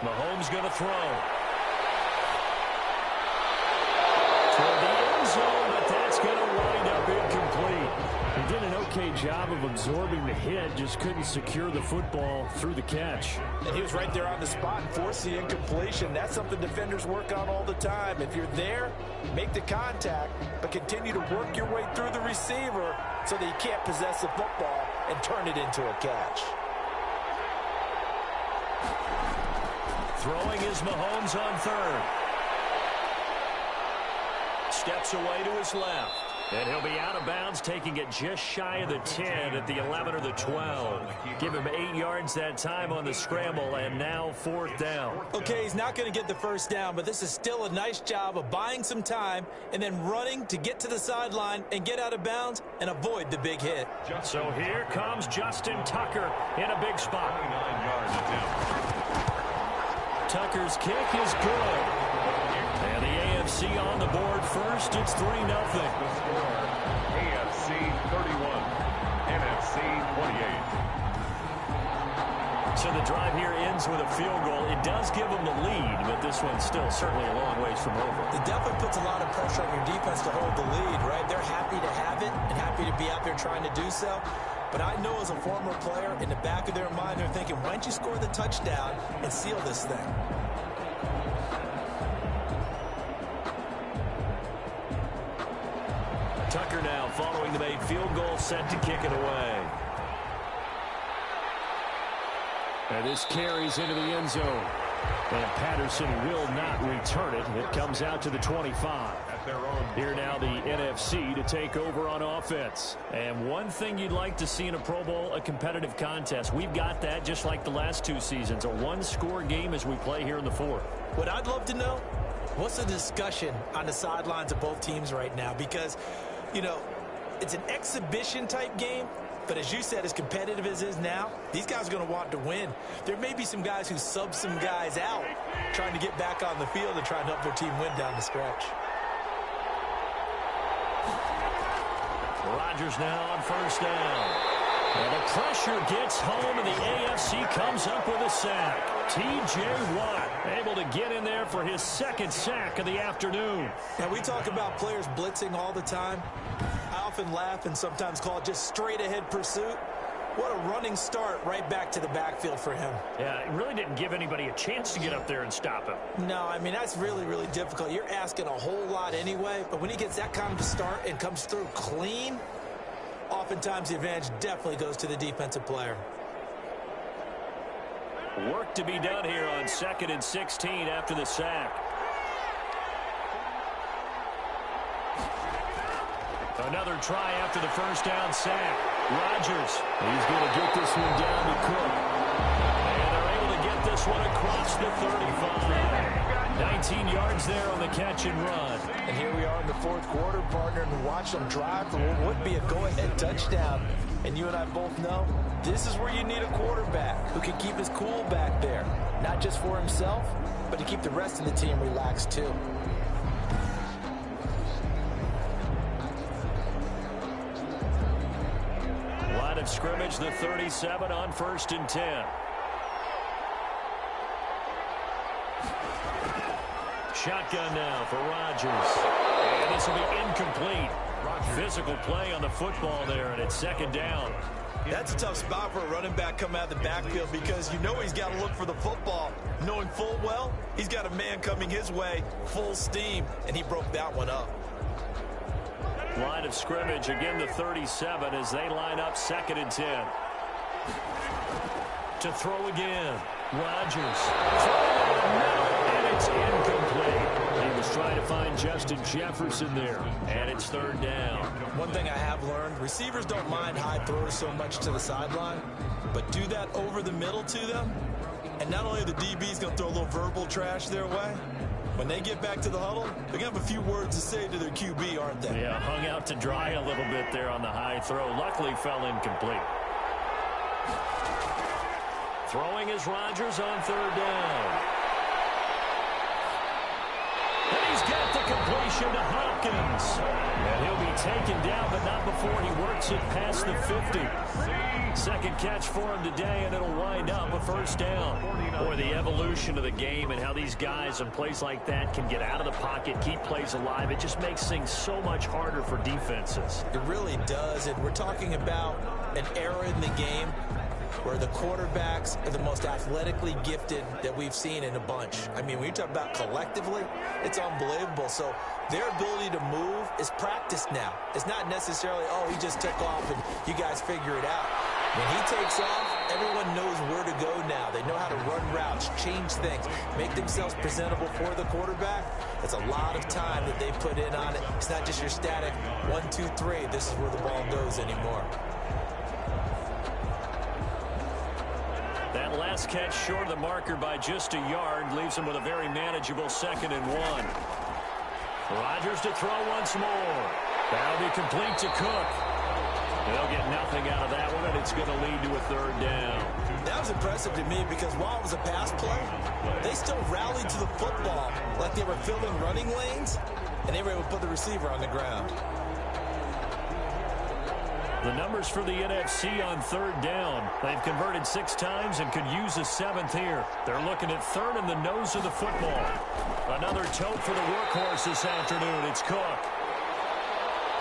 Mahomes going to throw. Toward the end zone, but that's going to wind up incomplete. He did an okay job of absorbing the hit, just couldn't secure the football through the catch. And he was right there on the spot and forced the incompletion. That's something defenders work on all the time. If you're there, make the contact, but continue to work your way through the receiver so that you can't possess the football and turn it into a catch. Throwing is Mahomes on 3rd. Steps away to his left. And he'll be out of bounds, taking it just shy of the 10 at the 11 or the 12. Give him 8 yards that time on the scramble, and now 4th down. Okay, he's not going to get the first down, but this is still a nice job of buying some time and then running to get to the sideline and get out of bounds and avoid the big hit. So here comes Justin Tucker in a big spot. 29 yards attempt. Tucker's kick is good. And the AFC on the board first. It's 3-0. AFC 31, NFC 28. So the drive here ends with a field goal. It does give them the lead, but this one's still certainly a long ways from over. It definitely puts a lot of pressure on your defense to hold the lead, right? They're happy to have it and happy to be out there trying to do so. But I know as a former player, in the back of their mind, they're thinking, why don't you score the touchdown and seal this thing? Tucker now following the made field goal, set to kick it away. And this carries into the end zone. And Patterson will not return it. It comes out to the 25. Here now the NFC to take over on offense. And one thing you'd like to see in a Pro Bowl, a competitive contest. We've got that just like the last 2 seasons. A one-score game as we play here in the 4th. What I'd love to know, what's the discussion on the sidelines of both teams right now? Because, you know, it's an exhibition type game. But as you said, as competitive as it is now, these guys are going to want to win. There may be some guys who sub some guys out trying to get back on the field and trying to help their team win down the stretch. Rodgers now on 1st down. And the pressure gets home, and the AFC comes up with a sack. T.J. Watt able to get in there for his 2nd sack of the afternoon. Now, we talk about players blitzing all the time. I often laugh and sometimes call it just straight-ahead pursuit. What a running start right back to the backfield for him. Yeah, it really didn't give anybody a chance to get up there and stop him. No, I mean, that's really, really difficult. You're asking a whole lot anyway, but when he gets that kind of a start and comes through clean, oftentimes the advantage definitely goes to the defensive player. Work to be done here on 2nd and 16 after the sack. Another try after the 1st down sack. Rodgers, he's going to get this one down to Cook. And they're able to get this one across the 35. 19 yards there on the catch and run. And here we are in the fourth quarter, partner, and watch them drive for what would be a go-ahead touchdown. And you and I both know this is where you need a quarterback who can keep his cool back there, not just for himself, but to keep the rest of the team relaxed too. Line of scrimmage, the 37 on 1st and 10. Shotgun now for Rodgers. And this will be incomplete. Physical play on the football there, and it's 2nd down. That's a tough spot for a running back coming out of the backfield because you know he's got to look for the football, knowing full well he's got a man coming his way, full steam, and he broke that one up. Line of scrimmage, again the 37 as they line up 2nd and 10. To throw again. Rodgers. And it's incomplete. He was trying to find Justin Jefferson there, and it's 3rd down. One thing I have learned, receivers don't mind high throws so much to the sideline, but do that over the middle to them, and not only are the DBs going to throw a little verbal trash their way, when they get back to the huddle, they're going to have a few words to say to their QB, aren't they? Yeah, hung out to dry a little bit there on the high throw. Luckily fell incomplete. Throwing is Rodgers on 3rd down. And he's got the completion to Hopkins. And he'll be taken down, but not before he works it past the 50. 2nd catch for him today, and it'll wind up a 1st down. Boy, the evolution of the game and how these guys in plays like that can get out of the pocket, keep plays alive, it just makes things so much harder for defenses. It really does, and we're talking about an era in the game where the quarterbacks are the most athletically gifted that we've seen in a bunch. I mean, when you talk about collectively, it's unbelievable. So their ability to move is practiced now. It's not necessarily, oh, he just took off and you guys figure it out. When he takes off, everyone knows where to go now. They know how to run routes, change things, make themselves presentable for the quarterback. It's a lot of time that they put in on it. It's not just your static 1, 2, 3. This is where the ball goes anymore. That last catch short of the marker by just a yard leaves him with a very manageable 2nd and 1. Rodgers to throw once more. That'll be complete to Cook. They'll get nothing out of that one, and it's going to lead to a 3rd down. That was impressive to me because while it was a pass play, they still rallied to the football like they were filling running lanes, and they were able to put the receiver on the ground. The numbers for the NFC on 3rd down. They've converted 6 times and could use a 7th here. They're looking at 3rd in the nose of the football. Another tote for the workhorse this afternoon. It's Cook.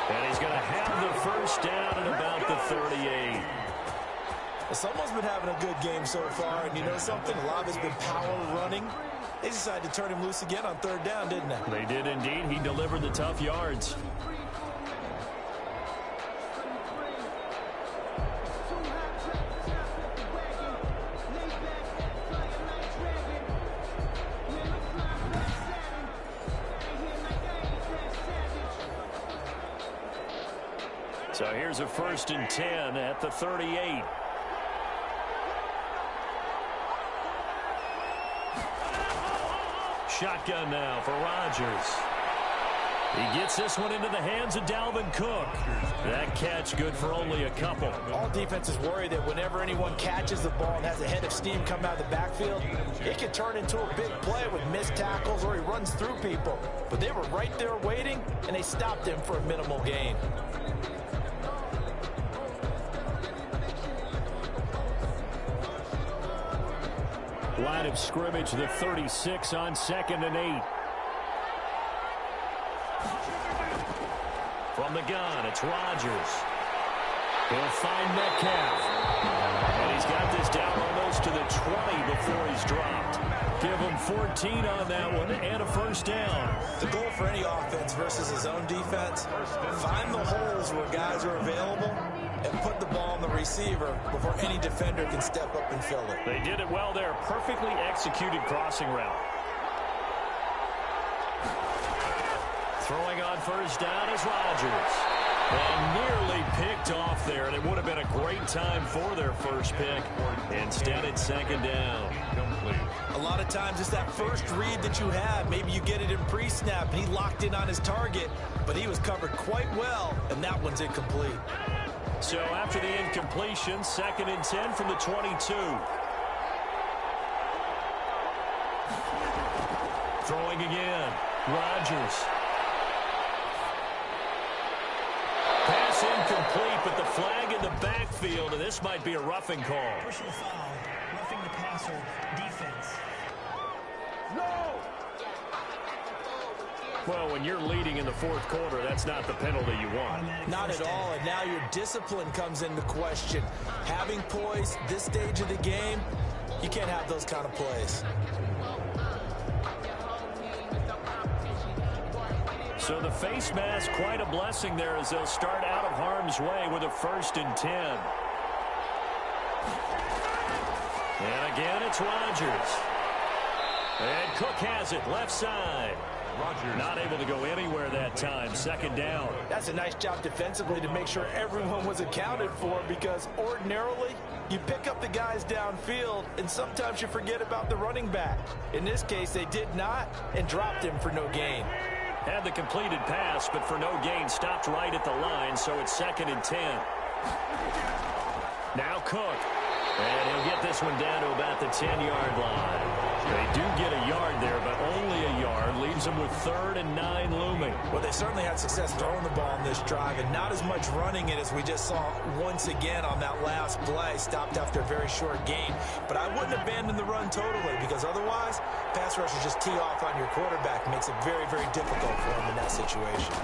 And he's going to have the 1st down at about the 38. Someone's been having a good game so far, and you know something? A lot of it's been power running. They decided to turn him loose again on 3rd down, didn't they? They did indeed. He delivered the tough yards. So here's a 1st and 10 at the 38. Shotgun now for Rodgers. He gets this one into the hands of Dalvin Cook. That catch good for only a couple. All defenses worry that whenever anyone catches the ball and has a head of steam come out of the backfield, it can turn into a big play with missed tackles or he runs through people. But they were right there waiting, and they stopped him for a minimal gain. Line of scrimmage, the 36 on 2nd and 8. From the gun, it's Rodgers. He'll find Metcalf. And he's got this down almost to the 20 before he's dropped. Give him 14 on that one and a 1st down. The goal for any offense versus his own defense, find the holes where guys are available and put the ball on the receiver before any defender can step up and fill it. They did it well there. Perfectly executed crossing route. Throwing on 1st down is Rodgers. And nearly picked off there, and it would have been a great time for their first pick. Instead, it's 2nd down. please. A lot of times it's that first read that you have. Maybe you get it in pre-snap, and he locked in on his target, but he was covered quite well, and that one's incomplete. So after the incompletion, 2nd and 10 from the 22. Throwing again. Rodgers. Pass incomplete, but the flag in the backfield, and this might be a roughing call. Personal foul, roughing the passer, defense. Well, when you're leading in the 4th quarter, that's not the penalty you want. Not at all, and now your discipline comes into question. Having poise this stage of the game, you can't have those kind of plays. So the face mask, quite a blessing there as they'll start out of harm's way with a 1st and 10. And again, it's Rodgers. And Cook has it, left side. Rodgers Not able to go anywhere that time, 2nd down. That's a nice job defensively to make sure everyone was accounted for, because ordinarily you pick up the guys downfield and sometimes you forget about the running back. In this case, they did not and dropped him for no gain. Had the completed pass, but for no gain, stopped right at the line, so it's 2nd and 10. Now Cook. And he'll get this one down to about the 10-yard line. They do get a yard there, but only a yard. Leaves them with 3rd and 9 looming. Well, they certainly had success throwing the ball in this drive, and not as much running it as we just saw once again on that last play. Stopped after a very short gain. But I wouldn't abandon the run totally, because otherwise, pass rushers just tee off on your quarterback. Makes it very, very difficult for him in that situation.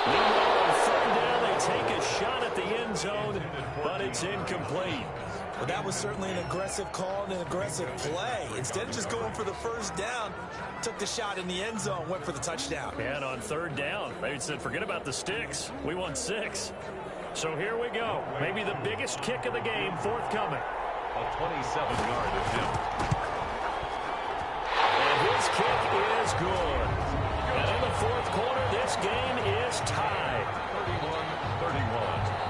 Meanwhile, on 3rd down, they take a shot at the end zone, but it's incomplete. Well, that was certainly an aggressive call and an aggressive play. Instead of just going for the 1st down, took the shot in the end zone, went for the touchdown. And on 3rd down, they said, forget about the sticks. We want 6. So here we go. Maybe the biggest kick of the game forthcoming. A 27-yard attempt. And his kick is good. And in the 4th quarter, this game is tied. 31-31.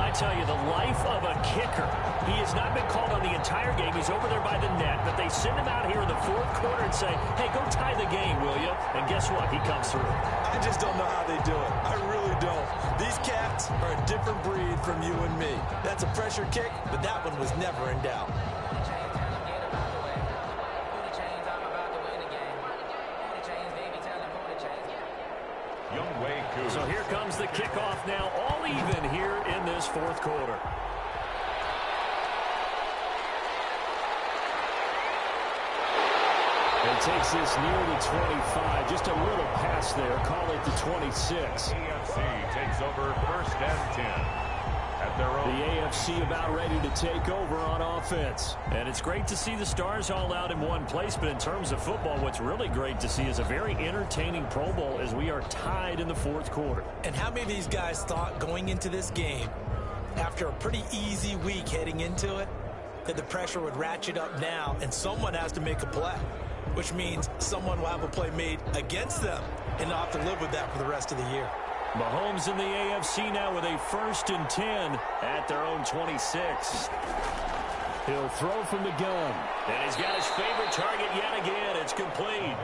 I tell you, the life of a kicker. He has not been called on the entire game. He's over there by the net, but they send him out here in the 4th quarter and say, hey, go tie the game, will you? And guess what? He comes through. I just don't know how they do it. I really don't. These cats are a different breed from you and me. That's a pressure kick, but that one was never in doubt. So here comes the kickoff now, all even here in this 4th quarter. And takes this near the 25. Just a little pass there. Call it the 26. AFC takes over 1st and 10. At their own. The AFC about ready to take over on offense. And it's great to see the stars all out in one place, but in terms of football, what's really great to see is a very entertaining Pro Bowl as we are tied in the 4th quarter. And how many of these guys thought going into this game, after a pretty easy week heading into it, that the pressure would ratchet up now and someone has to make a play, which means someone will have a play made against them and not have to live with that for the rest of the year. Mahomes in the AFC now with a 1st and 10 at their own 26. He'll throw from the gun. And he's got his favorite target yet again. It's complete.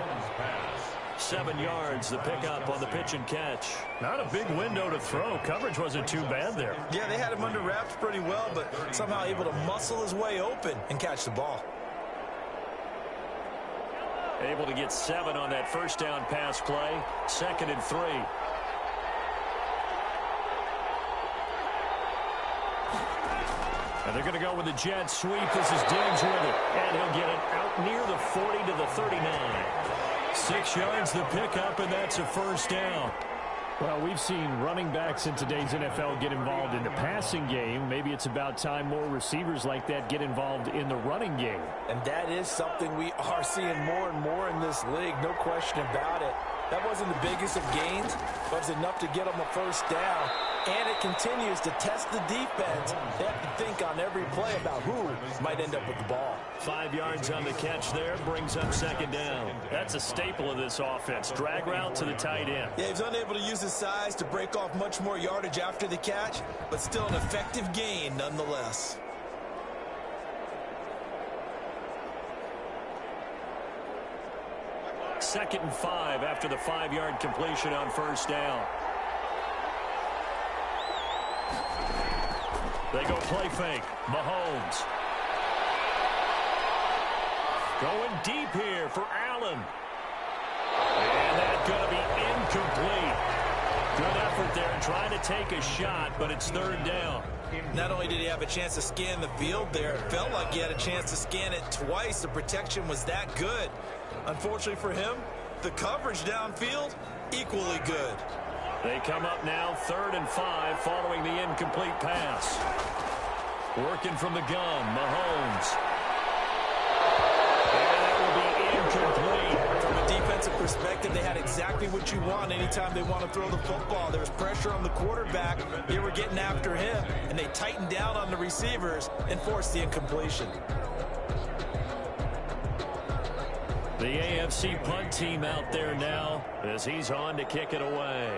7 yards, the pickup on the pitch and catch. Not a big window to throw. Coverage wasn't too bad there. Yeah, they had him under wraps pretty well, but somehow able to muscle his way open and catch the ball. Able to get 7 on that 1st down pass play. 2nd and 3. And they're going to go with the jet sweep. This is Diggs with it. And he'll get it out near the 40 to the 39. 6 yards the pickup, and that's a 1st down. Well, we've seen running backs in today's NFL get involved in the passing game. Maybe it's about time more receivers like that get involved in the running game. And that is something we are seeing more and more in this league, no question about it. That wasn't the biggest of gains, but it was enough to get them a 1st down. And it continues to test the defense. They have to think on every play about who might end up with the ball. 5 yards on the catch there, brings up second down. That's a staple of this offense. Drag route to the tight end. Yeah, he's unable to use his size to break off much more yardage after the catch, but still an effective gain nonetheless. Second and 5 after the 5-yard completion on first down. They go play fake. Mahomes. Going deep here for Allen. And that's going to be incomplete. Good effort there trying to take a shot, but it's third down. Not only did he have a chance to scan the field there, it felt like he had a chance to scan it twice. The protection was that good. Unfortunately for him, the coverage downfield, equally good. They come up now, 3rd and 5, following the incomplete pass. Working from the gun, Mahomes. And that will be incomplete. From a defensive perspective, they had exactly what you want anytime they want to throw the football. There was pressure on the quarterback. They were getting after him, and they tightened down on the receivers and forced the incompletion. The AFC punt team out there now as he's on to kick it away.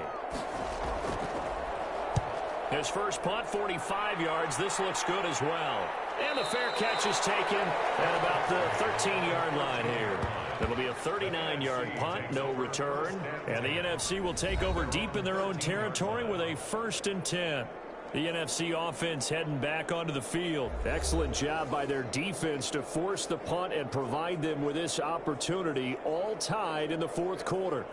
His first punt, 45 yards. This looks good as well. And the fair catch is taken at about the 13-yard line here. It'll be a 39-yard punt, no return. And the NFC will take over deep in their own territory with a 1st and 10. The NFC offense heading back onto the field. Excellent job by their defense to force the punt and provide them with this opportunity, all tied in the 4th quarter.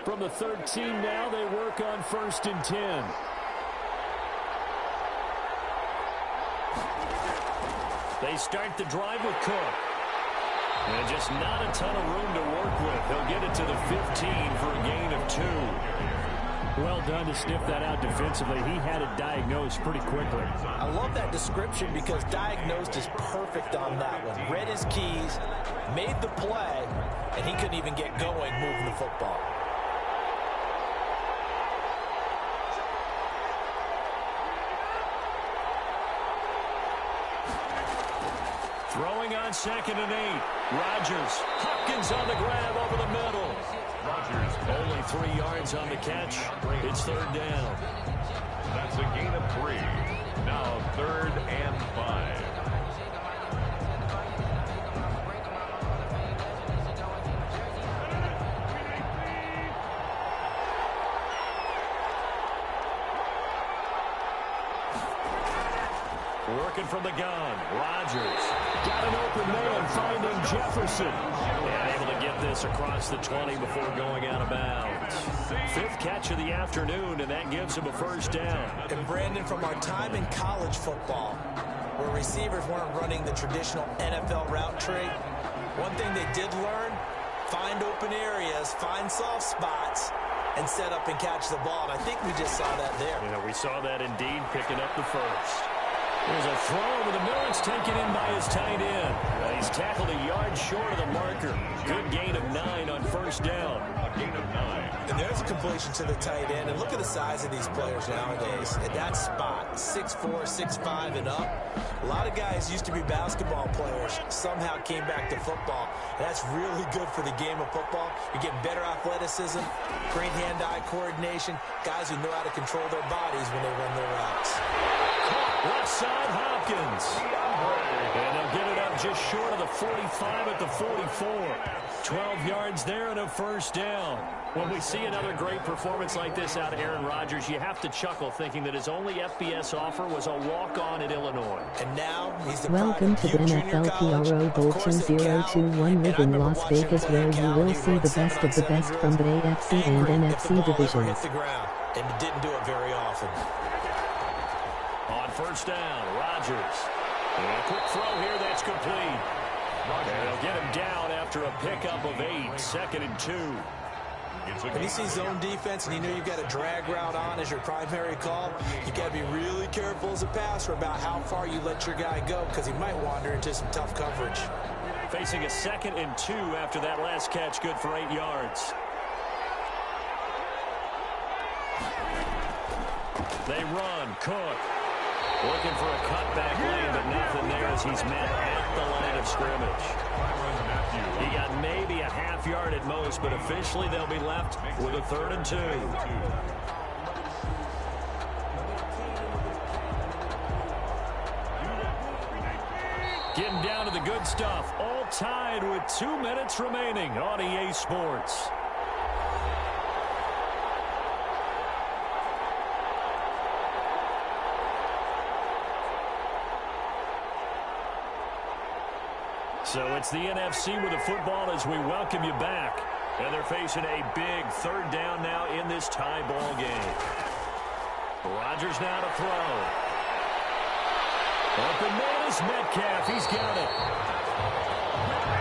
From the 13 now, they work on 1st and 10. They start the drive with Cook. And just not a ton of room to work with. He'll get it to the 15 for a gain of 2. Well done to sniff that out defensively. He had it diagnosed pretty quickly. I love that description because diagnosed is perfect on that one. Read his keys, made the play, and he couldn't even get going moving the football. Throwing on 2nd and 8. Rodgers. Hopkins on the grab over the middle. Rodgers Only 3 yards on the catch. It's 3rd down. That's a gain of 3. Now 3rd and 5. Working from the gun. Rodgers. Got an open man, finding Jefferson. And able to get this across the 20 before going out of bounds. 5th catch of the afternoon, and that gives him a 1st down. And Brandon, from our time in college football, where receivers weren't running the traditional NFL route tree, one thing they did learn, find open areas, find soft spots, and set up and catch the ball. And I think we just saw that there. Yeah, we saw that indeed, picking up the 1st. There's a throw over the middle. It's taken in by his tight end. He's tackled a yard short of the marker. Good gain of 9 on 1st down. A gain of 9. And there's a completion to the tight end. And look at the size of these players nowadays. At that spot, 6'4", 6'5", and up. A lot of guys used to be basketball players, somehow came back to football. And that's really good for the game of football. You get better athleticism, great hand-eye coordination, guys who know how to control their bodies when they run their routes. Left side, Hopkins. And they'll get it up just short of the 45 at the 44. 12 yards there and a 1st down. When we see another great performance like this out of Aaron Rodgers, you have to chuckle thinking that his only FBS offer was a walk-on at Illinois. And now he's the Welcome to the NFL PRO Bulletin 021 live in Las Vegas, where you will see the best of the best from the AFC and NFC divisions. And didn't do it very often. On 1st down, Rodgers. And a quick throw here, that's complete. And they'll get him down after a pickup of 8, 2nd and 2. When you see zone defense and you know you've got a drag route on as your primary call, you've got to be really careful as a passer about how far you let your guy go because he might wander into some tough coverage. Facing a 2nd and 2 after that last catch, good for 8 yards. They run. Cook looking for a cutback lane, but nothing there as he's met at the line of scrimmage. He got maybe a half yard at most, but officially they'll be left with a 3rd and 2. Getting down to the good stuff. All tied with 2 minutes remaining on EA Sports. So it's the NFC with the football as we welcome you back. And they're facing a big 3rd down now in this tie ball game. Rodgers now to throw. Open man is Metcalf. He's got it.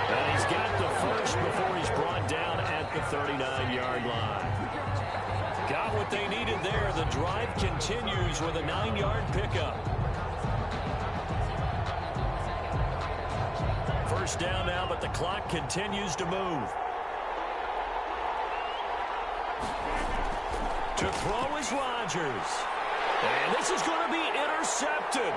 And he's got the first before he's brought down at the 39-yard line. Got what they needed there. The drive continues with a 9-yard pickup. First down now, but the clock continues to move. To throw is Rodgers. And this is going to be intercepted.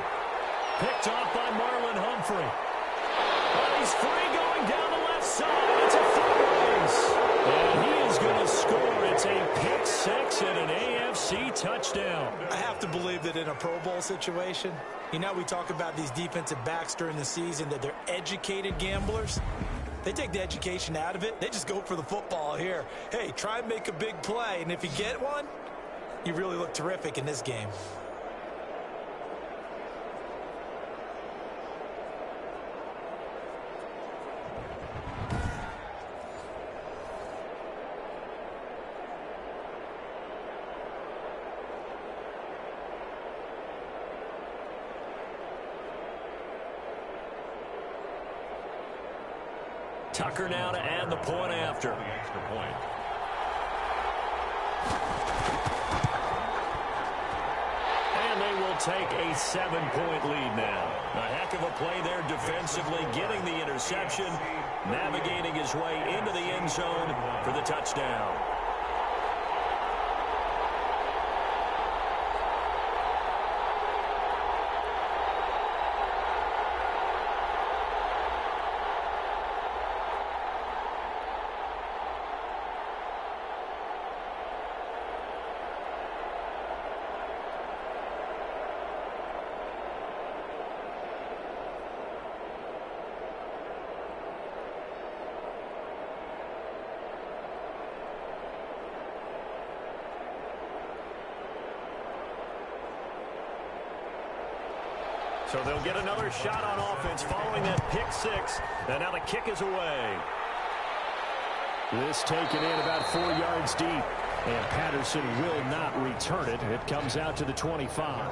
Picked off by Marlon Humphrey. And he's free going down the left side. It's a foot race. And he is going to score. It's a pick 6 and an AFC touchdown. I have to believe that in a Pro Bowl situation, you know, we talk about these defensive backs during the season, that they're educated gamblers. They take the education out of it. They just go for the football here. Hey, try and make a big play. And if you get one, you really look terrific in this game. Tucker now to add the point after. Extra point. And they will take a 7-point lead now. A heck of a play there defensively, getting the interception, navigating his way into the end zone for the touchdown. So they'll get another shot on offense following that pick 6. And now the kick is away. This taken in about 4 yards deep. And Patterson will not return it. It comes out to the 25.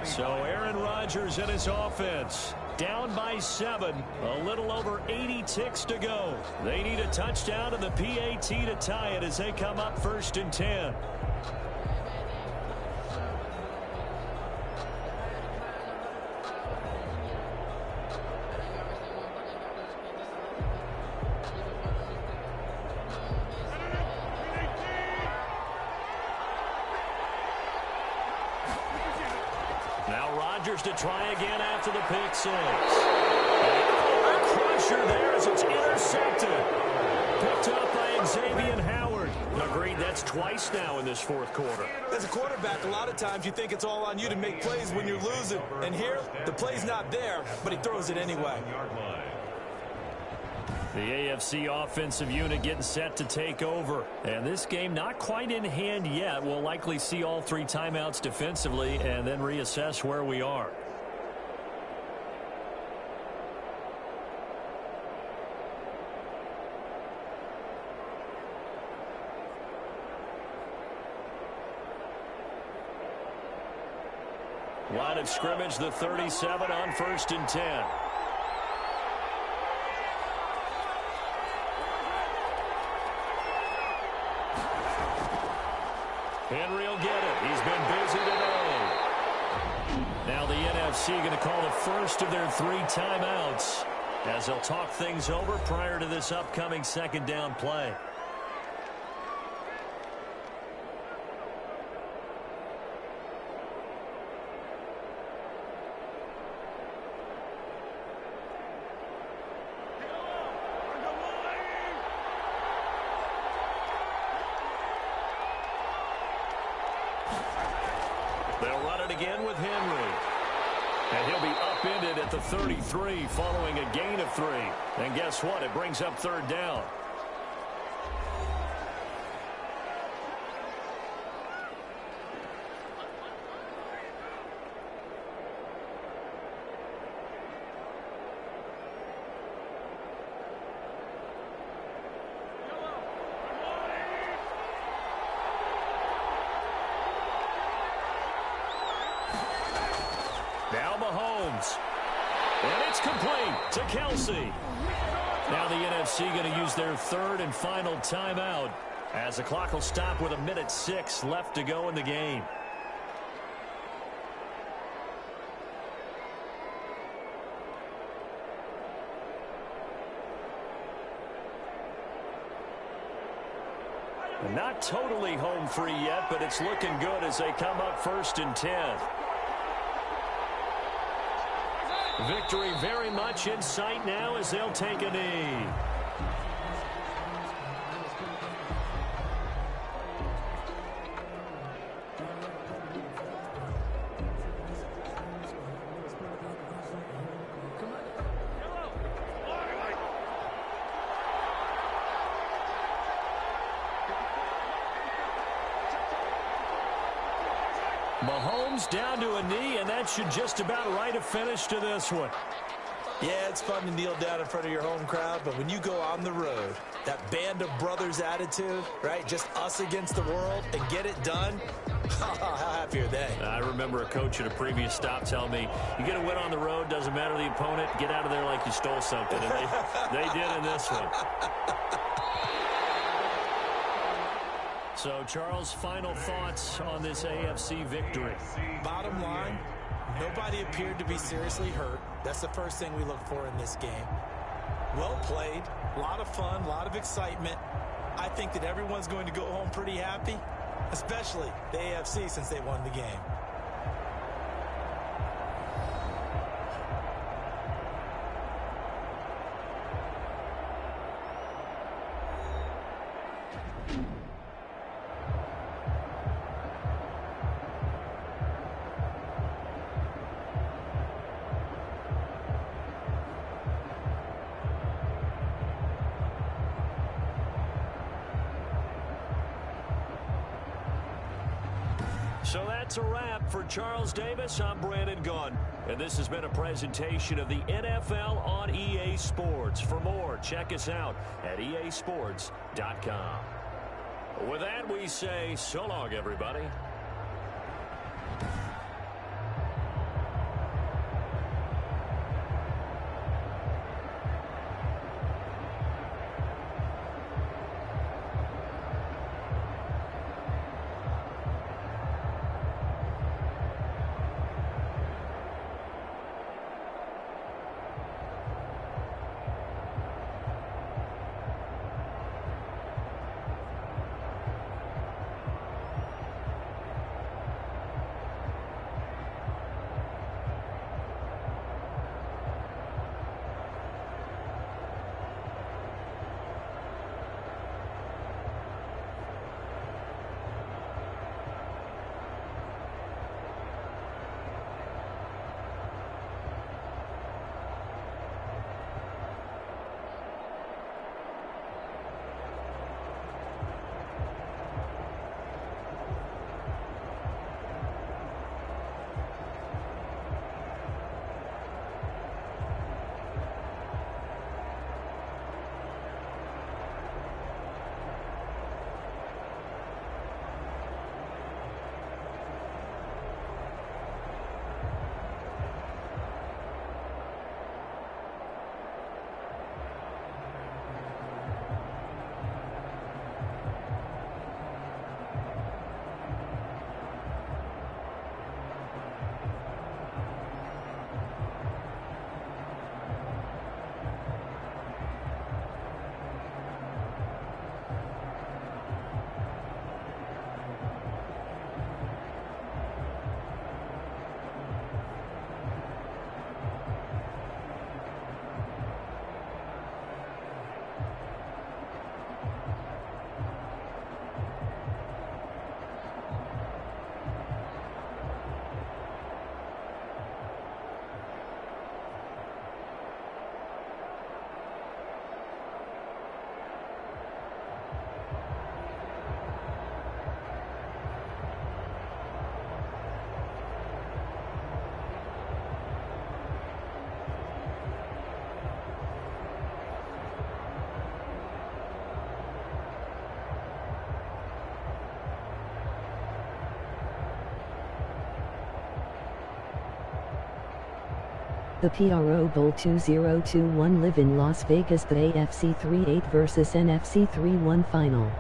So Aaron Rodgers and his offense down by 7. A little over 80 ticks to go. They need a touchdown and the PAT to tie it as they come up 1st and 10. To try again after the pick 6. A crusher there as it's intercepted. Picked up by Xavier Howard. Agreed, that's twice now in this 4th quarter. As a quarterback, a lot of times you think it's all on you to make plays when you're losing. And here, the play's not there, but he throws it anyway. The AFC offensive unit getting set to take over. And this game not quite in hand yet. We'll likely see all 3 timeouts defensively and then reassess where we are. Line of scrimmage, the 37 on 1st and 10. Henry will get it. He's been busy today. Now the NFC going to call the first of their 3 timeouts as they'll talk things over prior to this upcoming 2nd down play. again with Henry. And he'll be upended at the 33 following a gain of 3. And guess what? It brings up third down. Now Mahomes. And it's complete to Kelce. Now the NFC going to use their third and final timeout as the clock will stop with 1:06 left to go in the game. Not totally home free yet, but it's looking good as they come up 1st and 10. Victory very much in sight now as they'll take a knee. Mahomes down to a knee, and that should just about write a finish to this one. Yeah, it's fun to kneel down in front of your home crowd, but when you go on the road, that band of brothers attitude, right, just us against the world, and get it done, how happy are they? I remember a coach at a previous stop telling me, you get a win on the road, doesn't matter the opponent, get out of there like you stole something, and they did in this one. So, Charles, final thoughts on this AFC victory? Bottom line, nobody appeared to be seriously hurt. That's the first thing we look for in this game. Well played, a lot of fun, a lot of excitement. I think that everyone's going to go home pretty happy, especially the AFC since they won the game. So that's a wrap for Charles Davis. I'm Brandon Gunn, and this has been a presentation of the NFL on EA Sports. For more, check us out at easports.com. With that, we say so long, everybody. The PRO Bowl 2021 live in Las Vegas. The AFC 3-8 versus NFC 3-1 final.